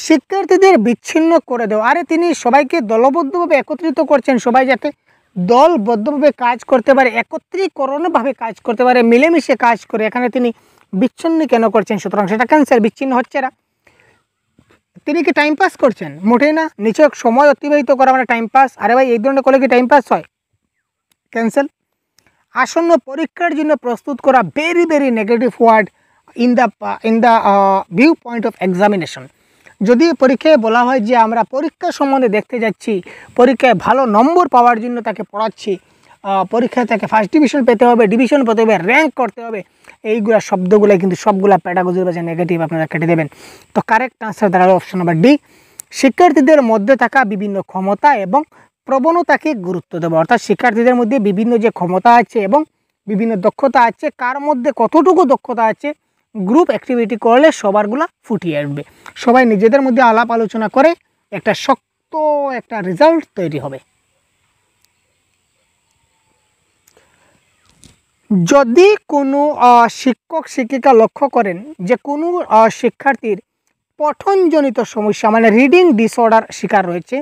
শিক্ষার্থীদের বিচ্ছিন্ন করে দেওয়া। আরে তিনি সবাইকে দলবদ্ধভাবে একত্রিত করছেন, সবাই যাতে দলবদ্ধভাবে কাজ করতে পারে, একত্রীকরণভাবে কাজ করতে পারে, মিলেমিশে কাজ করে, এখানে তিনি বিচ্ছিন্ন কেন করছেন? সুতরাং সেটা ক্যান্সেল, বিচ্ছিন্ন হচ্ছে না। তিনি কি টাইম পাস করছেন? মোটেই না। নিছক সময় অতিবাহিত করা মানে টাইম পাস? আরে ভাই এই ধরনের করলে কি টাইম পাস হয়? ক্যান্সেল। আসন্ন পরীক্ষার জন্য প্রস্তুত করা, very very negative word in the view point of examination. যদি পরীক্ষায় বলা হয় যে আমরা পরীক্ষা সম্বন্ধে দেখতে যাচ্ছি, পরীক্ষায় ভালো নম্বর পাওয়ার জন্য তাকে পড়াচ্ছি, পরীক্ষায় তাকে ফার্স্ট ডিভিশন পেতে হবে, ডিভিশন পেতে হবে, র্যাঙ্ক করতে হবে, এইগুলা শব্দগুলো কিন্তু সবগুলা প্যাডাগজির বাজে নেগেটিভ, আপনারা কেটে দেবেন। তো কারেক্ট আনসার দাঁড়াবে অপশন নাম্বার ডি, শিক্ষার্থীদের মধ্যে থাকা বিভিন্ন ক্ষমতা এবং প্রবণতাকে গুরুত্ব দেবো, অর্থাৎ শিক্ষার্থীদের মধ্যে বিভিন্ন যে ক্ষমতা আছে এবং বিভিন্ন দক্ষতা আছে, কার মধ্যে কতটুকু দক্ষতা আছে, গ্রুপ অ্যাক্টিভিটি করলে সবারগুলা ফুটিয়ে আসবে, সবাই নিজেদের মধ্যে আলাপ আলোচনা করে একটা শক্ত একটা রেজাল্ট তৈরি হবে। যদি কোনো শিক্ষক শিক্ষিকা লক্ষ্য করেন যে কোনো শিক্ষার্থীর পঠনজনিত সমস্যা মানে রিডিং ডিসঅর্ডার শিকার রয়েছে,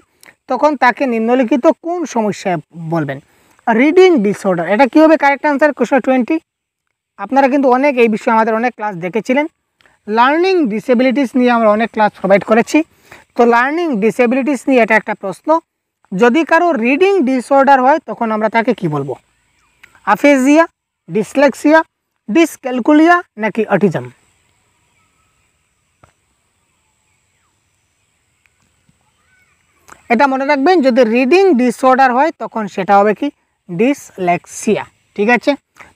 তখন তাকে নিম্নলিখিত কোন সমস্যায় বলবেন? রিডিং ডিসঅর্ডার, এটা কী হবে কারেক্ট আনসার? কোশ্চেন 20। আপনারা কিন্তু অনেক এই বিষয়ে আমাদের অনেক ক্লাস দেখেছিলেন। লার্নিং ডিসেবিলিটিস নিয়ে আমরা অনেক ক্লাস প্রোভাইড করেছি। তো লার্নিং ডিসেবিলিটিস নিয়ে এটা একটা প্রশ্ন। যদি কারো রিডিং ডিসঅর্ডার হয় তখন আমরা তাকে কি বলবো? আফেজিয়া, ডিসলেক্সিয়া, ডিসক্যালকুলিয়া নাকি অটিজম? এটা মনে রাখবেন, যদি রিডিং ডিসঅর্ডার হয় তখন সেটা হবে কি? ডিসলেক্সিয়া। ঠিক আছে,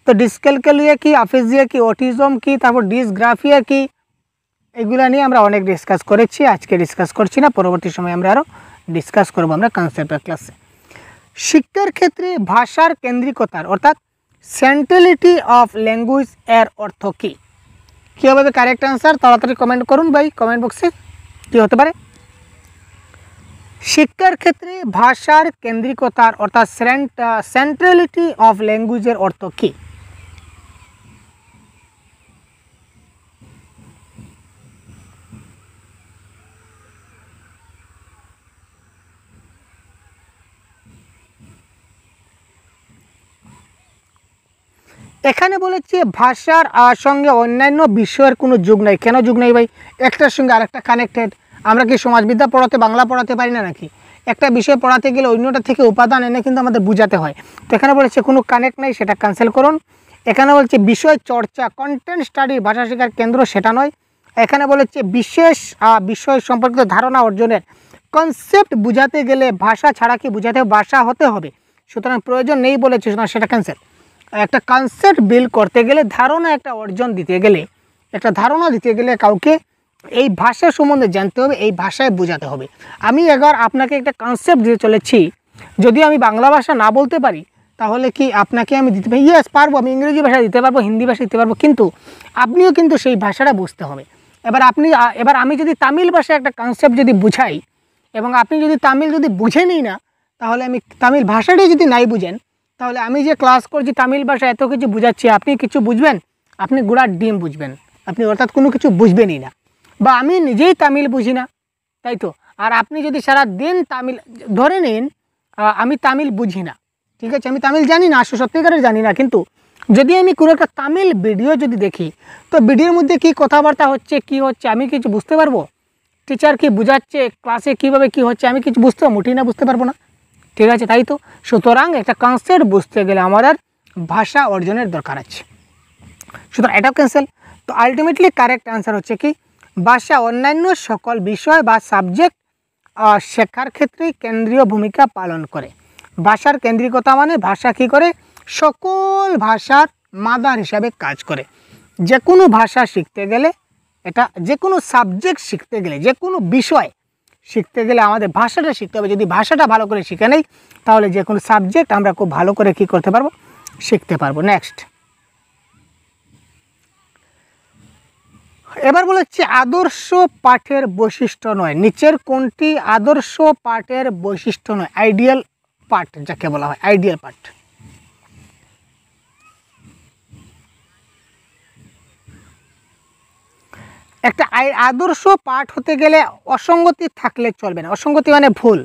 তো ডিসক্যালকুলিয়া কি, আফেজিয়া কি, অটিজম কি, তারপর ডিসগ্রাফিয়া কি, এগুলা নিয়ে আমরা অনেক ডিসকাস করেছি, আজকে ডিসকাস করছি না, পরবর্তী সময় আমরা আরও ডিসকাস করবো আমরা কনসেপ্টের ক্লাসে। শিক্ষার ক্ষেত্রে ভাষার কেন্দ্রিকতার অর্থাৎ সেন্ট্রালিটি অফ ল্যাঙ্গুয়েজ এর অর্থ কী? কী হবে কারেক্ট আনসার? তাড়াতাড়ি কমেন্ট করুন ভাই কমেন্ট বক্সে, কী হতে পারে? শিক্ষার ক্ষেত্রে ভাষার কেন্দ্রিকতার অর্থাৎ সেন্ট্রালিটি অফ ল্যাঙ্গুয়েজের অর্থ কী? এখানে বলেছে ভাষার সঙ্গে অন্যান্য বিষয়ের কোনো যোগ নাই। কেন যোগ নাই ভাই? একটার সঙ্গে আরেকটা কানেক্টেড। আমরা কি সমাজবিদ্যা পড়াতে বাংলা পড়াতে পারি না নাকি? একটা বিষয় পড়াতে গেলে অন্যটা থেকে উপাদান এনে কিন্তু আমাদের বুঝাতে হয়। তো এখানে বলেছে কোনো কানেক্ট নাই, সেটা ক্যান্সেল করুন। এখানে বলছে বিষয় চর্চা, কন্টেন্ট স্টাডি ভাষা শেখার কেন্দ্র, সেটা নয়। এখানে বলেছে বিশেষ বিষয় সম্পর্কিত ধারণা অর্জনের কনসেপ্ট বুঝাতে গেলে ভাষা ছাড়া কি বুঝাতে হবে? ভাষা হতে হবে, সুতরাং প্রয়োজন নেই বলেছে, সুতরাং সেটা ক্যান্সেল। একটা কনসেপ্ট বিল্ড করতে গেলে, ধারণা একটা অর্জন দিতে গেলে, একটা ধারণা দিতে গেলে কাউকে এই ভাষা সম্বন্ধে জানতে হবে, এই ভাষায় বোঝাতে হবে। আমি এবার আপনাকে একটা কনসেপ্ট দিতে চলেছি, যদি আমি বাংলা ভাষা না বলতে পারি তাহলে কি আপনাকে আমি দিতে পারি? ইয়েস পারবো, আমি ইংরেজি ভাষা দিতে পারবো, হিন্দি ভাষা দিতে পারবো, কিন্তু আপনিও কিন্তু সেই ভাষাটা বুঝতে হবে। এবার আমি যদি তামিল ভাষায় একটা কনসেপ্ট যদি বুঝাই এবং আপনি যদি তামিল যদি বুঝেনই না, তাহলে আমি তামিল ভাষাটাই যদি নাই বুঝেন, তাহলে আমি যে ক্লাস করছি তামিল ভাষা এত কিছু বুঝাচ্ছি, আপনি কিছু বুঝবেন? আপনি গুড়ার ডিম বুঝবেন, আপনি অর্থাৎ কোনো কিছু বুঝবেনই না। বা আমি নিজেই তামিল বুঝি না, তাই তো। আর আপনি যদি সারা দিন তামিল ধরে নিন, আমি তামিল বুঝি না, ঠিক আছে, আমি তামিল জানি না, আসলে সত্যিকারের জানি না, কিন্তু যদি আমি কোনো একটা তামিল ভিডিও যদি দেখি, তো ভিডিওর মধ্যে কী কথাবার্তা হচ্ছে, কি হচ্ছে, আমি কিছু বুঝতে পারবো? টিচার কি বুঝাচ্ছে, ক্লাসে কীভাবে কি হচ্ছে, আমি কিছু বুঝতে মোটেই না, বুঝতে পারবো না, ঠিক আছে, তাই তো। সুতরাং একটা কনসেপ্ট বুঝতে গেলে আমাদের ভাষা অর্জনের দরকার আছে, সুতরাং এটাও ক্যান্সেল। তো আলটিমেটলি কারেক্ট আনসার হচ্ছে কি? ভাষা অন্যান্য সকল বিষয় বা সাবজেক্ট শেখার ক্ষেত্রে কেন্দ্রীয় ভূমিকা পালন করে। ভাষার কেন্দ্রিকতা মানে ভাষা কী করে? সকল ভাষার মাদার হিসাবে কাজ করে। যে কোনো ভাষা শিখতে গেলে, এটা যে কোনো সাবজেক্ট শিখতে গেলে, যে কোনো বিষয় শিখতে গেলে আমাদের ভাষাটা শিখতে হবে। যদি ভাষাটা ভালো করে শিখে নেই, তাহলে যে কোনো সাবজেক্ট আমরা খুব ভালো করে কী করতে পারবো? শিখতে পারবো। নেক্সট, এবার বলেছে আদর্শ পাঠের বৈশিষ্ট্য নয়, নিচের কোনটি আদর্শ পাঠের বৈশিষ্ট্য নয়? আইডিয়াল পাঠ যাকে বলা হয়, আইডিয়াল পাঠ। একটা আদর্শ পাঠ হতে গেলে অসঙ্গতি থাকলে চলবে না। অসঙ্গতি মানে ভুল।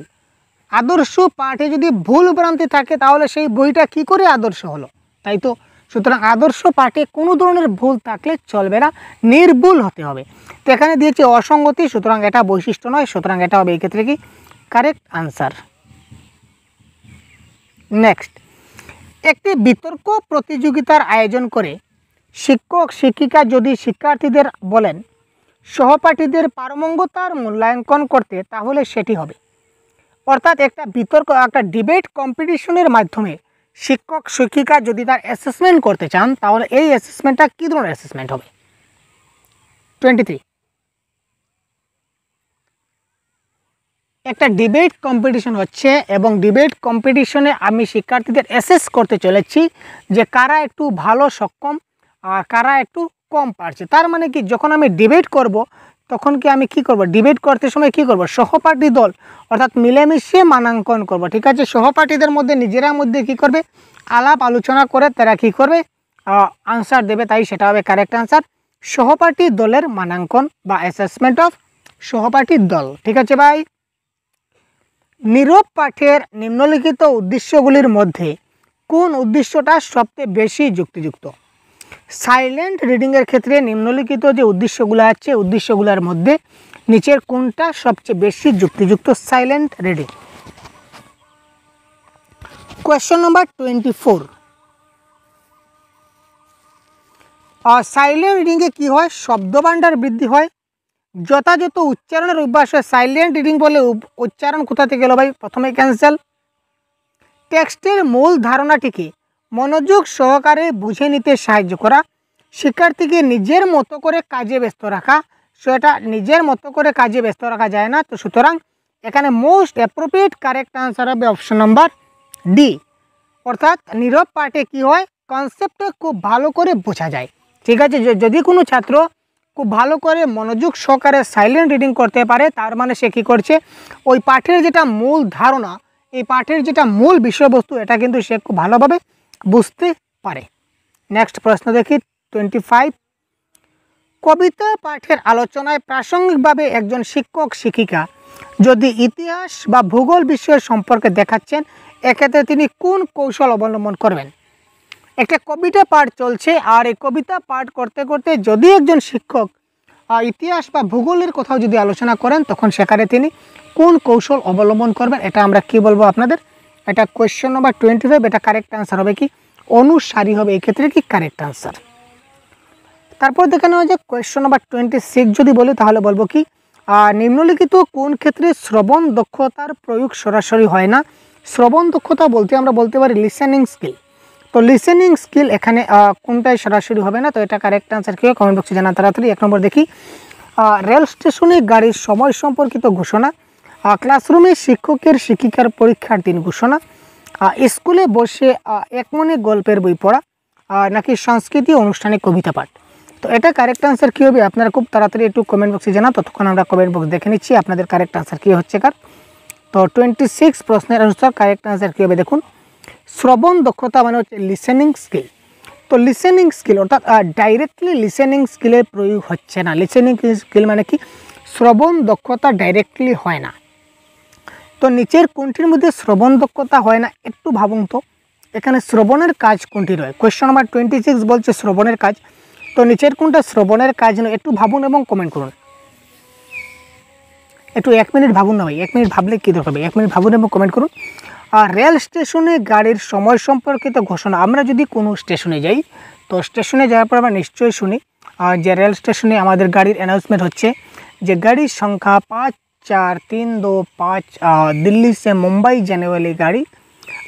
আদর্শ পাঠে যদি ভুল ভ্রান্তি থাকে তাহলে সেই বইটা কি করে আদর্শ হলো, তাই তো। সুতরাং আদর্শ পাঠে কোনো ধরনের ভুল থাকলে চলবে না, নির্ভুল হতে হবে। তো এখানে দিয়েছে অসঙ্গতি, সুতরাং এটা বৈশিষ্ট্য নয়, সুতরাং এটা হবে এই ক্ষেত্রে কি কারেক্ট আনসার। নেক্সট, একটি বিতর্ক প্রতিযোগিতার আয়োজন করে শিক্ষক শিক্ষিকা যদি শিক্ষার্থীদের বলেন সহপাঠীদের পারঙ্গমতার মূল্যাঙ্কন করতে, তাহলে সেটি হবে। অর্থাৎ একটা বিতর্ক, একটা ডিবেট কম্পিটিশনের মাধ্যমে শিক্ষক শিক্ষিকা যদি তার অ্যাসেসমেন্ট করতে চান, তাহলে এই অ্যাসেসমেন্টটা কী ধরনের অ্যাসেসমেন্ট হবে? 23। একটা ডিবেট কম্পিটিশন হচ্ছে এবং ডিবেট কম্পিটিশনে আমি শিক্ষার্থীদের অ্যাসেস করতে চলেছি যে কারা একটু ভালো সক্ষম আর কারা একটু কম পারছে। তার মানে কি, যখন আমি ডিবেট করব তখন কি আমি কি করব, ডিবেট করতে সময় কি করব, সহপাঠী দল অর্থাৎ মিলেমিশে মানাঙ্কন করব। ঠিক আছে, সহপাঠীদের মধ্যে নিজেরা মধ্যে কি করবে, আলাপ আলোচনা করে তারা কি করবে, আনসার দেবে, তাই সেটা হবে কারেক্ট আনসার। সহপাঠী দলের মানাঙ্কন বা অ্যাসেসমেন্ট অফ সহপাঠী দল। ঠিক আছে ভাই। নীরব পাঠের নিম্নলিখিত উদ্দেশ্যগুলির মধ্যে কোন উদ্দেশ্যটা সবচেয়ে বেশি যুক্তিযুক্ত? সাইলেন্ট রিডিংয়ের ক্ষেত্রে নিম্নলিখিত যে উদ্দেশ্যগুলো আছে, উদ্দেশ্যগুলোর মধ্যে নিচের কোনটা সবচেয়ে বেশি যুক্তিযুক্ত? Silent reading. Question number 24। Silent রিডিংয়ে কী হয়? শব্দভাণ্ডার বৃদ্ধি হয়, যথাযথ উচ্চারণের অভ্যাস হয়। সাইলেন্ট রিডিং বলে উচ্চারণ কোথা থেকে গেল ভাই? প্রথমে ক্যান্সেল। টেক্সটের মূল ধারণাটিকে মনোযোগ সহকারে বুঝে নিতে সাহায্য করা, শিক্ষার্থীকে নিজের মতো করে কাজে ব্যস্ত রাখা। সো এটা নিজের মতো করে কাজে ব্যস্ত রাখা যায় না, তো সুতরাং এখানে মোস্ট অ্যাপ্রোপ্রিয়েট কারেক্ট আনসার হবে অপশন নাম্বার ডি। অর্থাৎ নীরব পাঠে কি হয়, কনসেপ্টটা খুব ভালো করে বোঝা যায়। ঠিক আছে, যদি কোনো ছাত্র খুব ভালো করে মনোযোগ সহকারে সাইলেন্ট রিডিং করতে পারে, তার মানে সে কী করছে, ওই পাঠের যেটা মূল ধারণা, এই পাঠের যেটা মূল বিষয়বস্তু, এটা কিন্তু সে খুব ভালোভাবে বুঝতে পারে। নেক্সট প্রশ্ন দেখি 25। কবিতা পাঠের আলোচনায় প্রাসঙ্গিকভাবে একজন শিক্ষক শিক্ষিকা যদি ইতিহাস বা ভূগোল বিষয় সম্পর্কে দেখাচ্ছেন, এক্ষেত্রে তিনি কোন কৌশল অবলম্বন করবেন? একটা কবিতা পাঠ চলছে, আর এই কবিতা পাঠ করতে করতে যদি একজন শিক্ষক ইতিহাস বা ভূগোলের কোথাও যদি আলোচনা করেন, তখন সেখানে তিনি কোন কৌশল অবলম্বন করবেন? এটা আমরা কি বলবো আপনাদের? এটা কোয়েশ্চন নাম্বার 25। এটা কারেক্ট আনসার হবে কি? অনুসারী হবে এই ক্ষেত্রে কি কারেক্ট আনসার। তারপর দেখে নেওয়া যে কোয়েশ্চন নাম্বার 26 যদি বলি, তাহলে বলবো কি, নিম্নলিখিত কোন ক্ষেত্রে শ্রবণ দক্ষতার প্রয়োগ সরাসরি হয় না? শ্রবণ দক্ষতা বলতে আমরা বলতে পারি লিসেনিং স্কিল। তো লিসেনিং স্কিল এখানে কোনটাই সরাসরি হবে না, তো এটা কারেক্ট আনসার কী হবে কমেন্ট বক্সে জানান তাড়াতাড়ি। 1 নম্বর দেখি, রেল স্টেশনে গাড়ির সময় সম্পর্কিত ঘোষণা, ক্লাসরুমে শিক্ষকের শিক্ষিকার পরীক্ষার দিন ঘোষণা, স্কুলে বসে এক মনে গল্পের বই পড়া, নাকি সংস্কৃতি অনুষ্ঠানে কবিতা পাঠ। তো এটা কারেক্ট আনসার কী হবে আপনারা খুব তাড়াতাড়ি একটু কমেন্ট বক্সে জানান, ততক্ষণ আমরা কমেন্ট বক্স দেখে নিচ্ছি আপনাদের কারেক্ট আনসার কী হচ্ছে কার। তো 26 প্রশ্নের অনুসার কারেক্ট আনসার কী হবে দেখুন, শ্রবণ দক্ষতা মানে হচ্ছে লিসেনিং স্কিল। তো লিসেনিং স্কিল অর্থাৎ ডাইরেক্টলি লিসেনিং স্কিলের প্রয়োগ হচ্ছে না। লিসেনিং স্কিল মানে কি, শ্রবণ দক্ষতা ডাইরেক্টলি হয় না। তো নিচের কোনটির মধ্যে শ্রবণ দক্ষতা হয় না একটু ভাবুন তো, এখানে শ্রবণের কাজ কোনটি রয়? কোয়েশ্চন নাম্বার 26 বলছে শ্রবণের কাজ, তো নিচের কোনটা শ্রবণের কাজ নয়? একটু ভাবুন এবং কমেন্ট করুন। একটু 1 মিনিট ভাবুন না ভাই, 1 মিনিট ভাবলে কী দরকার? 1 মিনিট ভাবুন এবং কমেন্ট করুন। আর রেল স্টেশনে গাড়ির সময় সম্পর্কিত ঘোষণা, আমরা যদি কোনো স্টেশনে যাই, তো স্টেশনে যাওয়ার পর আমরা নিশ্চয়ই শুনি যে রেল স্টেশনে আমাদের গাড়ির অ্যানাউন্সমেন্ট হচ্ছে যে গাড়ির সংখ্যা 5432 दिल्ली से मुंबई जाने वाली गाड़ी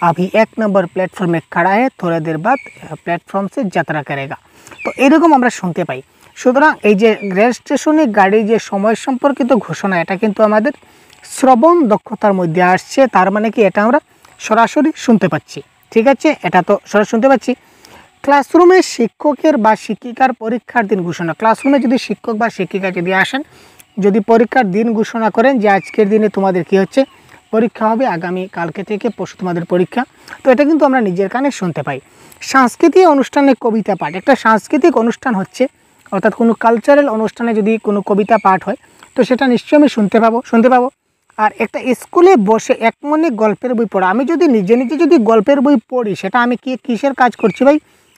अभी 1 नंबर प्लेटफॉर्म में खड़ा है, थोड़ा देर बाद प्लेटफॉर्म से यात्रा करेगा। তো এরকম আমরা শুনতে পাই। সুতরাং এই যে রেল স্টেশনে গাড়ির যে সময় সম্পর্কিত ঘোষণা, এটা কিন্তু আমাদের শ্রবণ দক্ষতার মধ্যে আসছে। তার মানে কি, এটা আমরা সরাসরি শুনতে পাচ্ছি। ঠিক আছে, এটা তো সরাসরি শুনতে পাচ্ছি। ক্লাসরুমে শিক্ষকের বা শিক্ষিকার পরীক্ষার দিন ঘোষণা, ক্লাসরুমে যদি শিক্ষক বা শিক্ষিকা যদি আসেন, যদি পরীক্ষার দিন ঘোষণা করেন যে আজকের দিনে তোমাদের কি হচ্ছে, পরীক্ষা হবে, আগামী কালকে থেকে পরশু তোমাদের পরীক্ষা, তো এটা কিন্তু আমরা নিজের কানে শুনতে পাই। সাংস্কৃতিক অনুষ্ঠানে কবিতা পাঠ, একটা সাংস্কৃতিক অনুষ্ঠান হচ্ছে অর্থাৎ কোনো কালচারাল অনুষ্ঠানে যদি কোনো কবিতা পাঠ হয়, তো সেটা নিশ্চয়ই আমি শুনতে পাবো। আর একটা স্কুলে বসে এক মনে গল্পের বই পড়া, আমি যদি নিজে নিজে যদি গল্পের বই পড়ি, সেটা আমি কিসের কাজ করছি ভাই?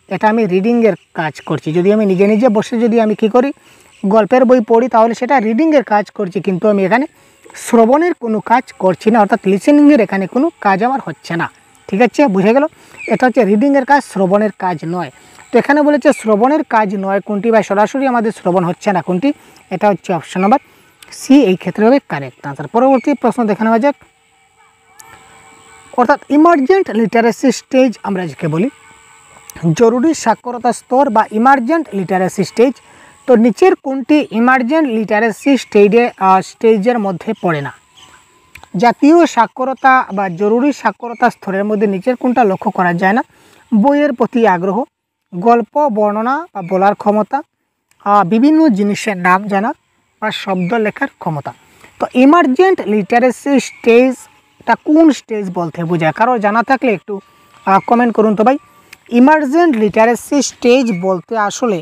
এটা আমি রিডিংয়ের কাজ করছি। যদি আমি নিজে নিজে বসে যদি আমি কী করি, গল্পের বই পড়ি, তাহলে সেটা রিডিংয়ের কাজ করছি, কিন্তু আমি এখানে শ্রবণের কোনো কাজ করছি না, অর্থাৎ লিসেনিংয়ের এখানে কোনো কাজ আমার হচ্ছে না। ঠিক আছে, বুঝে গেল? এটা হচ্ছে রিডিংয়ের কাজ, শ্রবণের কাজ নয়। তো এখানে বলেছে শ্রবণের কাজ নয় কোনটি, বা সরাসরি আমাদের শ্রবণ হচ্ছে না কোনটি, এটা হচ্ছে অপশন নাম্বার সি, এই ক্ষেত্রে হবে কারেক্ট আনসার। পরবর্তী প্রশ্ন দেখে নেওয়া যাক। অর্থাৎ ইমার্জেন্ট লিটারেসি স্টেজ আমরা যাকে বলি, জরুরি সাক্ষরতা স্তর বা ইমার্জেন্ট লিটারেসি স্টেজ, তো নিচের কোনটি ইমার্জেন্ট লিটারেসি স্টেজের মধ্যে পড়ে না? জাতীয় সাক্ষরতা বা জরুরি সাক্ষরতা স্তরের মধ্যে নিচের কোনটা লক্ষ্য করা যায় না? বইয়ের প্রতি আগ্রহ, গল্প বর্ণনা বা বলার ক্ষমতা, বিভিন্ন জিনিসের নাম জানা বা শব্দ লেখার ক্ষমতা। তো ইমার্জেন্ট লিটারেসি স্টেজটা কোন স্টেজ বলতে বোঝায়? কারো জানা থাকলে একটু কমেন্ট করুন তো ভাই। ইমার্জেন্ট লিটারেসি স্টেজ বলতে আসলে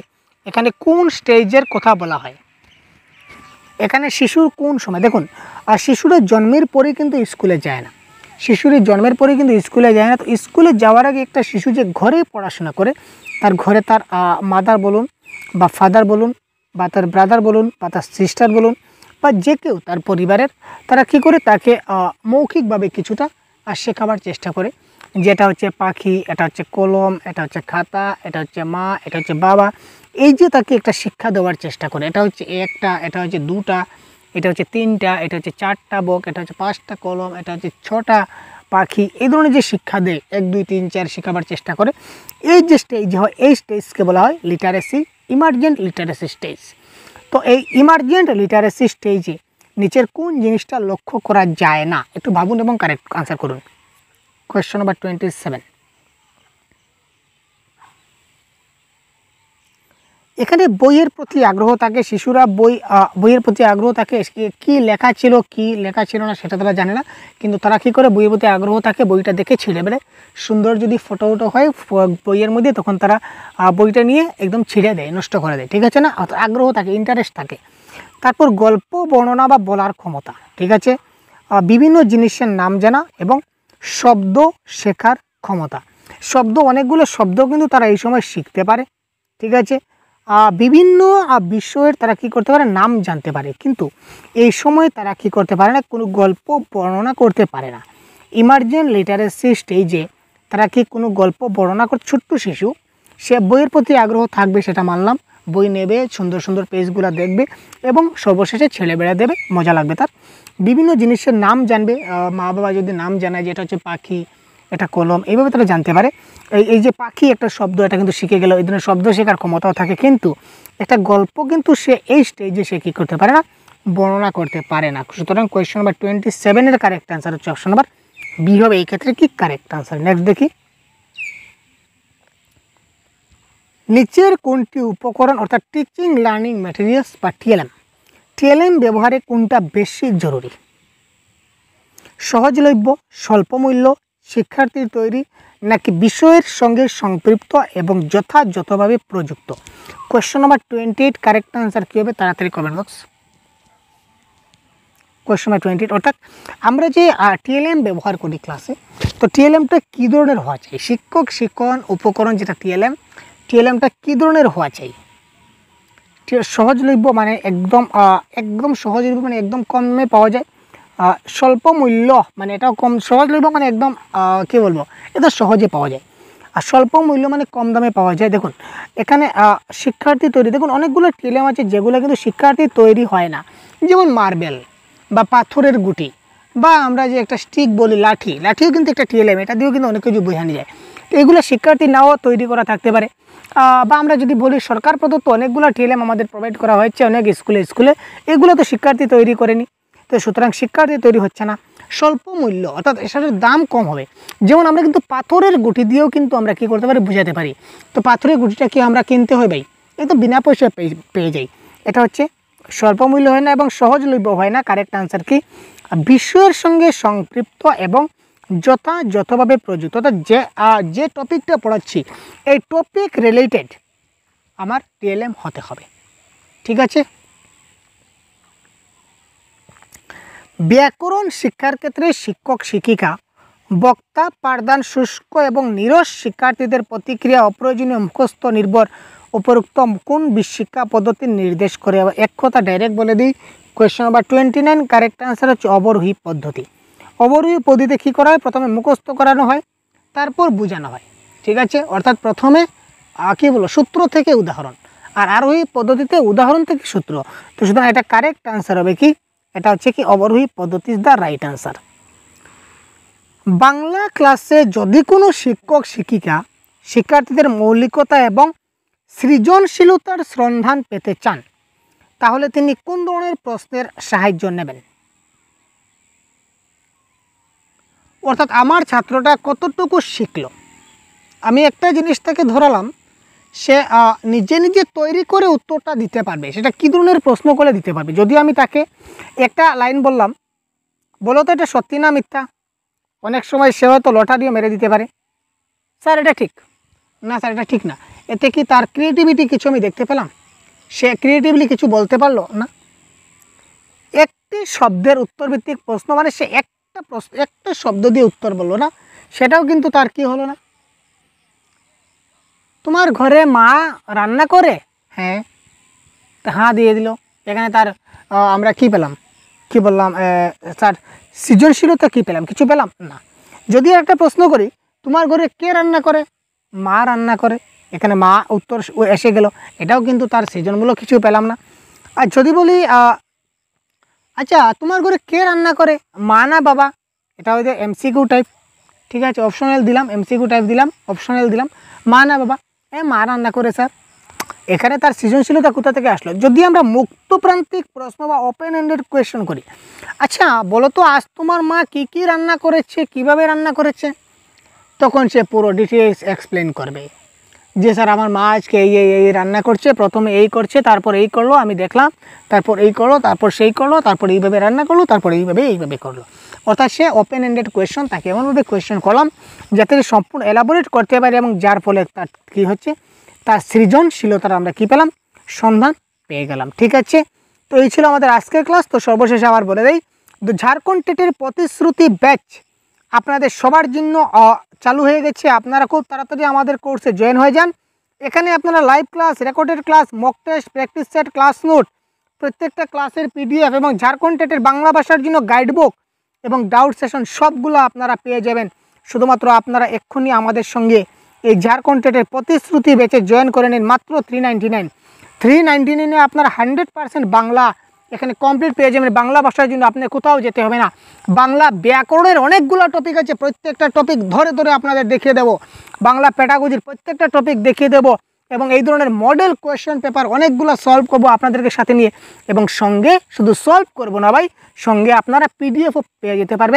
এখানে কোন স্টেজের কথা বলা হয়? এখানে শিশুর কোন সময়, দেখুন শিশুরা জন্মের পরে কিন্তু স্কুলে যায় না, শিশুরা জন্মের পরে কিন্তু স্কুলে যায় না। তো স্কুলে যাওয়ার আগে একটা শিশু যে ঘরে পড়াশোনা করে, তার ঘরে তার মাদার বলুন বা ফাদার বলুন বা তার ব্রাদার বলুন বা তার সিস্টার বলুন বা যে কেউ তার পরিবারের, তারা কি করে তাকে মৌখিকভাবে কিছুটা শেখাবার চেষ্টা করে, যেটা হচ্ছে পাখি, এটা হচ্ছে কলম, এটা হচ্ছে খাতা, এটা হচ্ছে মা, এটা হচ্ছে বাবা। এই যে তাকে একটা শিক্ষা দেওয়ার চেষ্টা করে, এটা হচ্ছে একটা, এটা হচ্ছে দুটা, এটা হচ্ছে তিনটা, এটা হচ্ছে চারটা বক, এটা হচ্ছে পাঁচটা কলম, এটা হচ্ছে ছটা পাখি। এই ধরনের যে শিক্ষা দেয়, 1 2 3 4 শেখাবার চেষ্টা করে, এই যে স্টেজ হয় এই স্টেজকে বলা হয় লিটারেসি, ইমার্জেন্ট লিটারেসি স্টেজ। তো এই ইমার্জেন্ট লিটারেসি স্টেজে নিচের কোন জিনিসটা লক্ষ্য করা যায় না? একটু ভাবুন এবং কারেক্ট আনসার করুন। Question number 27। এখানে বইয়ের প্রতি আগ্রহ থাকে, শিশুরা বইয়ের প্রতি আগ্রহ থাকে, কি লেখা ছিল কি লেখা ছিল না সেটা তারা জানে না, কিন্তু তারা কী করে বইয়ের প্রতি আগ্রহ থাকে, বইটা দেখে ছিঁড়ে বেড়ে, সুন্দর যদি ফটো হয় বইয়ের মধ্যে, তখন তারা বইটা নিয়ে একদম ছিঁড়ে দেয়, নষ্ট করে দেয়, ঠিক আছে না? আগ্রহ থাকে, ইন্টারেস্ট থাকে। তারপর গল্প বর্ণনা বা বলার ক্ষমতা, ঠিক আছে, বিভিন্ন জিনিসের নাম জানা এবং শব্দ শেখার ক্ষমতা। অনেকগুলো শব্দ কিন্তু তারা এই সময় শিখতে পারে, ঠিক আছে। বিভিন্ন বিষয়ের তারা কি করতে পারে, নাম জানতে পারে, কিন্তু এই সময় তারা কি করতে পারে না, কোনো গল্প বর্ণনা করতে পারে না। ইমার্জেন্ট লিটারেসি স্টেজে তারা কি কোনো গল্প বর্ণনা করে, ছোট্ট শিশু সে বইয়ের প্রতি আগ্রহ থাকবে, সেটা মানলাম, বই নেবে, সুন্দর সুন্দর পেজগুলো দেখবে এবং সর্বশেষে ছেড়ে বেড়ে দেবে, মজা লাগবে তার। বিভিন্ন জিনিসের নাম জানবে, মা বাবা যদি নাম জানায় যে এটা হচ্ছে পাখি, এটা কলম, এইভাবে তারা জানতে পারে। এই যে পাখি একটা শব্দ, এটা কিন্তু শিখে গেল, এই ধরনের শব্দ শেখার ক্ষমতাও থাকে, কিন্তু একটা গল্প কিন্তু সে এই স্টেজে সে কী করতে পারে না, বর্ণনা করতে পারে না। সুতরাং কোয়েশ্চন নাম্বার 27-এর কারেক্ট অ্যান্সার হচ্ছে অপশন নাম্বার বি হবে এই ক্ষেত্রে কি কারেক্ট অ্যান্সার। নেক্সট দেখি, নিচের কোনটি উপকরণ অর্থাৎ টিচিং লার্নিং ম্যাটেরিয়ালস বা টিএলএম ব্যবহারে কোনটা বেশি জরুরি? সহজলভ্য, স্বল্পমূল্য, শিক্ষার্থীর তৈরি, নাকি বিষয়ের সঙ্গে সম্পৃক্ত এবং যথাযথভাবে প্রযুক্ত? কোয়েশ্চন নাম্বার 28 কারেক্ট আনসার কী হবে? তাড়াতাড়ি কমেন্ট বক্স। কোয়েশ্চন নাম্বার 28 অর্থাৎ আমরা যে টিএলএম ব্যবহার করি ক্লাসে, তো টিএলএমটা কী ধরনের হওয়া চাই? শিক্ষক শিক্ষণ উপকরণ যেটা টিএলএমটা কী ধরনের হওয়া চাই? সহজলভ্য মানে একদম সহজলভ্য মানে একদম কমে পাওয়া যায়, স্বল্প মূল্য মানে এটাও কম, সহজলভ্য মানে একদম কী বলবো, এটা সহজে পাওয়া যায়, আর স্বল্প মূল্য মানে কম দামে পাওয়া যায়। দেখুন এখানে শিক্ষার্থী তৈরি, দেখুন অনেকগুলো টিএলএম আছে যেগুলো কিন্তু শিক্ষার্থী তৈরি হয় না, যেমন মার্বেল বা পাথরের গুটি বা আমরা যে একটা স্টিক বলি, লাঠিও কিন্তু একটা টিএলএম, এটা দিয়েও কিন্তু অনেক কিছু বোঝানো যায়। তো এগুলো শিক্ষার্থী নাও তৈরি করা থাকতে পারে, বা আমরা যদি বলি সরকার প্রদত্ত অনেকগুলো টিএলএম আমাদের প্রোভাইড করা হয়েছে অনেক স্কুলে, এগুলো তো শিক্ষার্থী তৈরি করেনি, তো সুতরাং শিক্ষার্থী তৈরি হচ্ছে না। স্বল্প মূল্য অর্থাৎ এটার দাম কম হবে, যেমন আমরা কিন্তু পাথরের গুটি দিয়েও কিন্তু আমরা কী করতে পারি, বুঝাতে পারি। তো পাথরের গুটিটা কি আমরা কিনতে হয় ভাই? এ তো বিনা পয়সায় পেয়ে যাই। এটা হচ্ছে স্বল্প মূল্য হয় না এবং সহজলভ্য হয় না। কারেক্ট আনসার কি? বিষয়ের সঙ্গে সম্পৃক্ত এবং যথাযথভাবে প্রযুক্ত, অর্থাৎ যে টপিকটা পড়াচ্ছি এই টপিক রিলেটেড আমার টিএলএম হতে হবে, ঠিক আছে। ব্যাকরণ শিক্ষার ক্ষেত্রে শিক্ষক শিক্ষিকা বক্তা পাঠদান শুষ্ক এবং নিরস শিক্ষার্থীদের প্রতিক্রিয়া অপ্রয়োজনীয় মুখস্থ নির্ভর উপরোক্ত কোন শিক্ষা পদ্ধতি নির্দেশ করে? এক কথা ডাইরেক্ট বলে দিই, কোয়েশ্চন নাম্বার 29 কারেক্ট আনসার হচ্ছে অবরোহী পদ্ধতি। অবরোহী পদ্ধতিতে কী করা হয়? প্রথমে মুখস্থ করানো হয়, তারপর বোঝানো হয়, ঠিক আছে। অর্থাৎ প্রথমে কী বলো, সূত্র থেকে উদাহরণ, আর আরোহী পদ্ধতিতে উদাহরণ থেকে সূত্র। তো সুতরাং এটা কারেক্ট আনসার হবে কি? এটা হচ্ছে কি অবরোহী পদ্ধতি is the right answer. Bangla ক্লাসে যদি কোনো শিক্ষক শিক্ষিকা শিক্ষার্থীদের মৌলিকতা এবং সৃজনশীলতার সন্ধান পেতে চান, তাহলে তিনি কোন ধরনের প্রশ্নের সাহায্য নেবেন? অর্থাৎ আমার ছাত্রটা কতটুকু শিখলো। আমি একটা জিনিস তাকে ধরালাম, সে নিজে নিজে তৈরি করে উত্তরটা দিতে পারবে, সেটা কী ধরনের প্রশ্ন করে দিতে পারবে। যদি আমি তাকে একটা লাইন বললাম, বলো তো এটা সত্যি না মিথ্যা, অনেক সময় সে হয়তো লটা দিয়ে মেরে দিতে পারে, স্যার এটা ঠিক না, স্যার এটা ঠিক না। এতে কি তার ক্রিয়েটিভিটি কিছু আমি দেখতে পেলাম? সে ক্রিয়েটিভলি কিছু বলতে পারলো না। একটি শব্দের উত্তরভিত্তিক প্রশ্ন মানে সে একটা শব্দ দিয়ে উত্তর বললো না, সেটাও কিন্তু তার কি হলো না। তোমার ঘরে মা রান্না করে, হ্যাঁ, হ্যাঁ দিয়ে দিল। এখানে তার আমরা কি পেলাম, কি বললাম, স্যার সৃজনশীলতা কি পেলাম? কিছু পেলাম না। যদি একটা প্রশ্ন করি, তোমার ঘরে কে রান্না করে? মা রান্না করে, এখানে মা উত্তর এসে গেল, এটাও কিন্তু তার সৃজনমূলক কিছু পেলাম না। আর যদি বলি আচ্ছা তোমার ঘরে কে রান্না করে, মা না বাবা, এটা হয়তো এমসিকিউ টাইপ, ঠিক আছে, অপশনাল দিলাম, এমসিকিউ টাইপ দিলাম, অপশনাল দিলাম, মা না বাবা, মা রান্না করে স্যার। এখানে তার সৃজনশীলতা কোথা থেকে আসলো? যদি আমরা মুক্তপ্রান্তিক প্রশ্ন বা ওপেন এন্ডেড কোয়েশ্চেন করি, আচ্ছা বলো তো আজ তোমার মা কি কি রান্না করেছে, কিভাবে রান্না করেছে, তখন সে পুরো ডিটেলস এক্সপ্লেন করবে যে স্যার আমার মা আজকে এই রান্না করছে, প্রথমে এই করছে, তারপর এই করলো, আমি দেখলাম, তারপর এই করলো, তারপর সেই করলো, তারপর এইভাবে রান্না করলো, তারপর এইভাবে করলো। অর্থাৎ সে ওপেন এন্ডেড কোয়েশ্চেন, তাকে এমনভাবে কোয়েশ্চেন করলাম যাতে সম্পূর্ণ এলাবোরেট করতে পারে, এবং যার ফলে তার কী হচ্ছে, তার সৃজনশীলতার আমরা কী পেলাম, সন্ধান পেয়ে গেলাম। ঠিক আছে, তো এই ছিল আমাদের আজকের ক্লাস। তো সর্বশেষে আবার বলে দেই, তো ঝাড়খণ্ড টেটের প্রতিশ্রুতি ব্যাচ আপনাদের সবার জন্য চালু হয়ে গেছে। আপনারা খুব তাড়াতাড়ি আমাদের কোর্সে জয়েন হয়ে যান। এখানে আপনারা live class, recorded class, mock test, practice set, class note, প্রত্যেকটা ক্লাসের পিডিএফ এবং ঝাড়খণ্ড টেটের বাংলা ভাষার জন্য গাইড বুক এবং ডাউট সেশন সবগুলো আপনারা পেয়ে যাবেন। শুধুমাত্র আপনারা এক্ষুনি আমাদের সঙ্গে এই ঝাড়খণ্ড টেটের প্রতিশ্রুতি ব্যাচে জয়েন করে নিন, মাত্র 399 আপনারা 100% বাংলা এখানে কমপ্লিট পেয়ে যাবেন। বাংলা ভাষার জন্য আপনি কোথাও যেতে হবে না। বাংলা ব্যাকরণের অনেকগুলো টপিক আছে, প্রত্যেকটা টপিক ধরে ধরে আপনাদের দেখিয়ে দেবো। বাংলা পেডাগজির প্রত্যেকটা টপিক দেখিয়ে দেবো, এবং এই ধরনের মডেল কোয়েশ্চেন পেপার অনেকগুলো সলভ করবো আপনাদেরকে সাথে নিয়ে, এবং সঙ্গে শুধু সলভ করবো না ভাই, সঙ্গে আপনারা পিডিএফও পেয়ে যেতে পারবেন।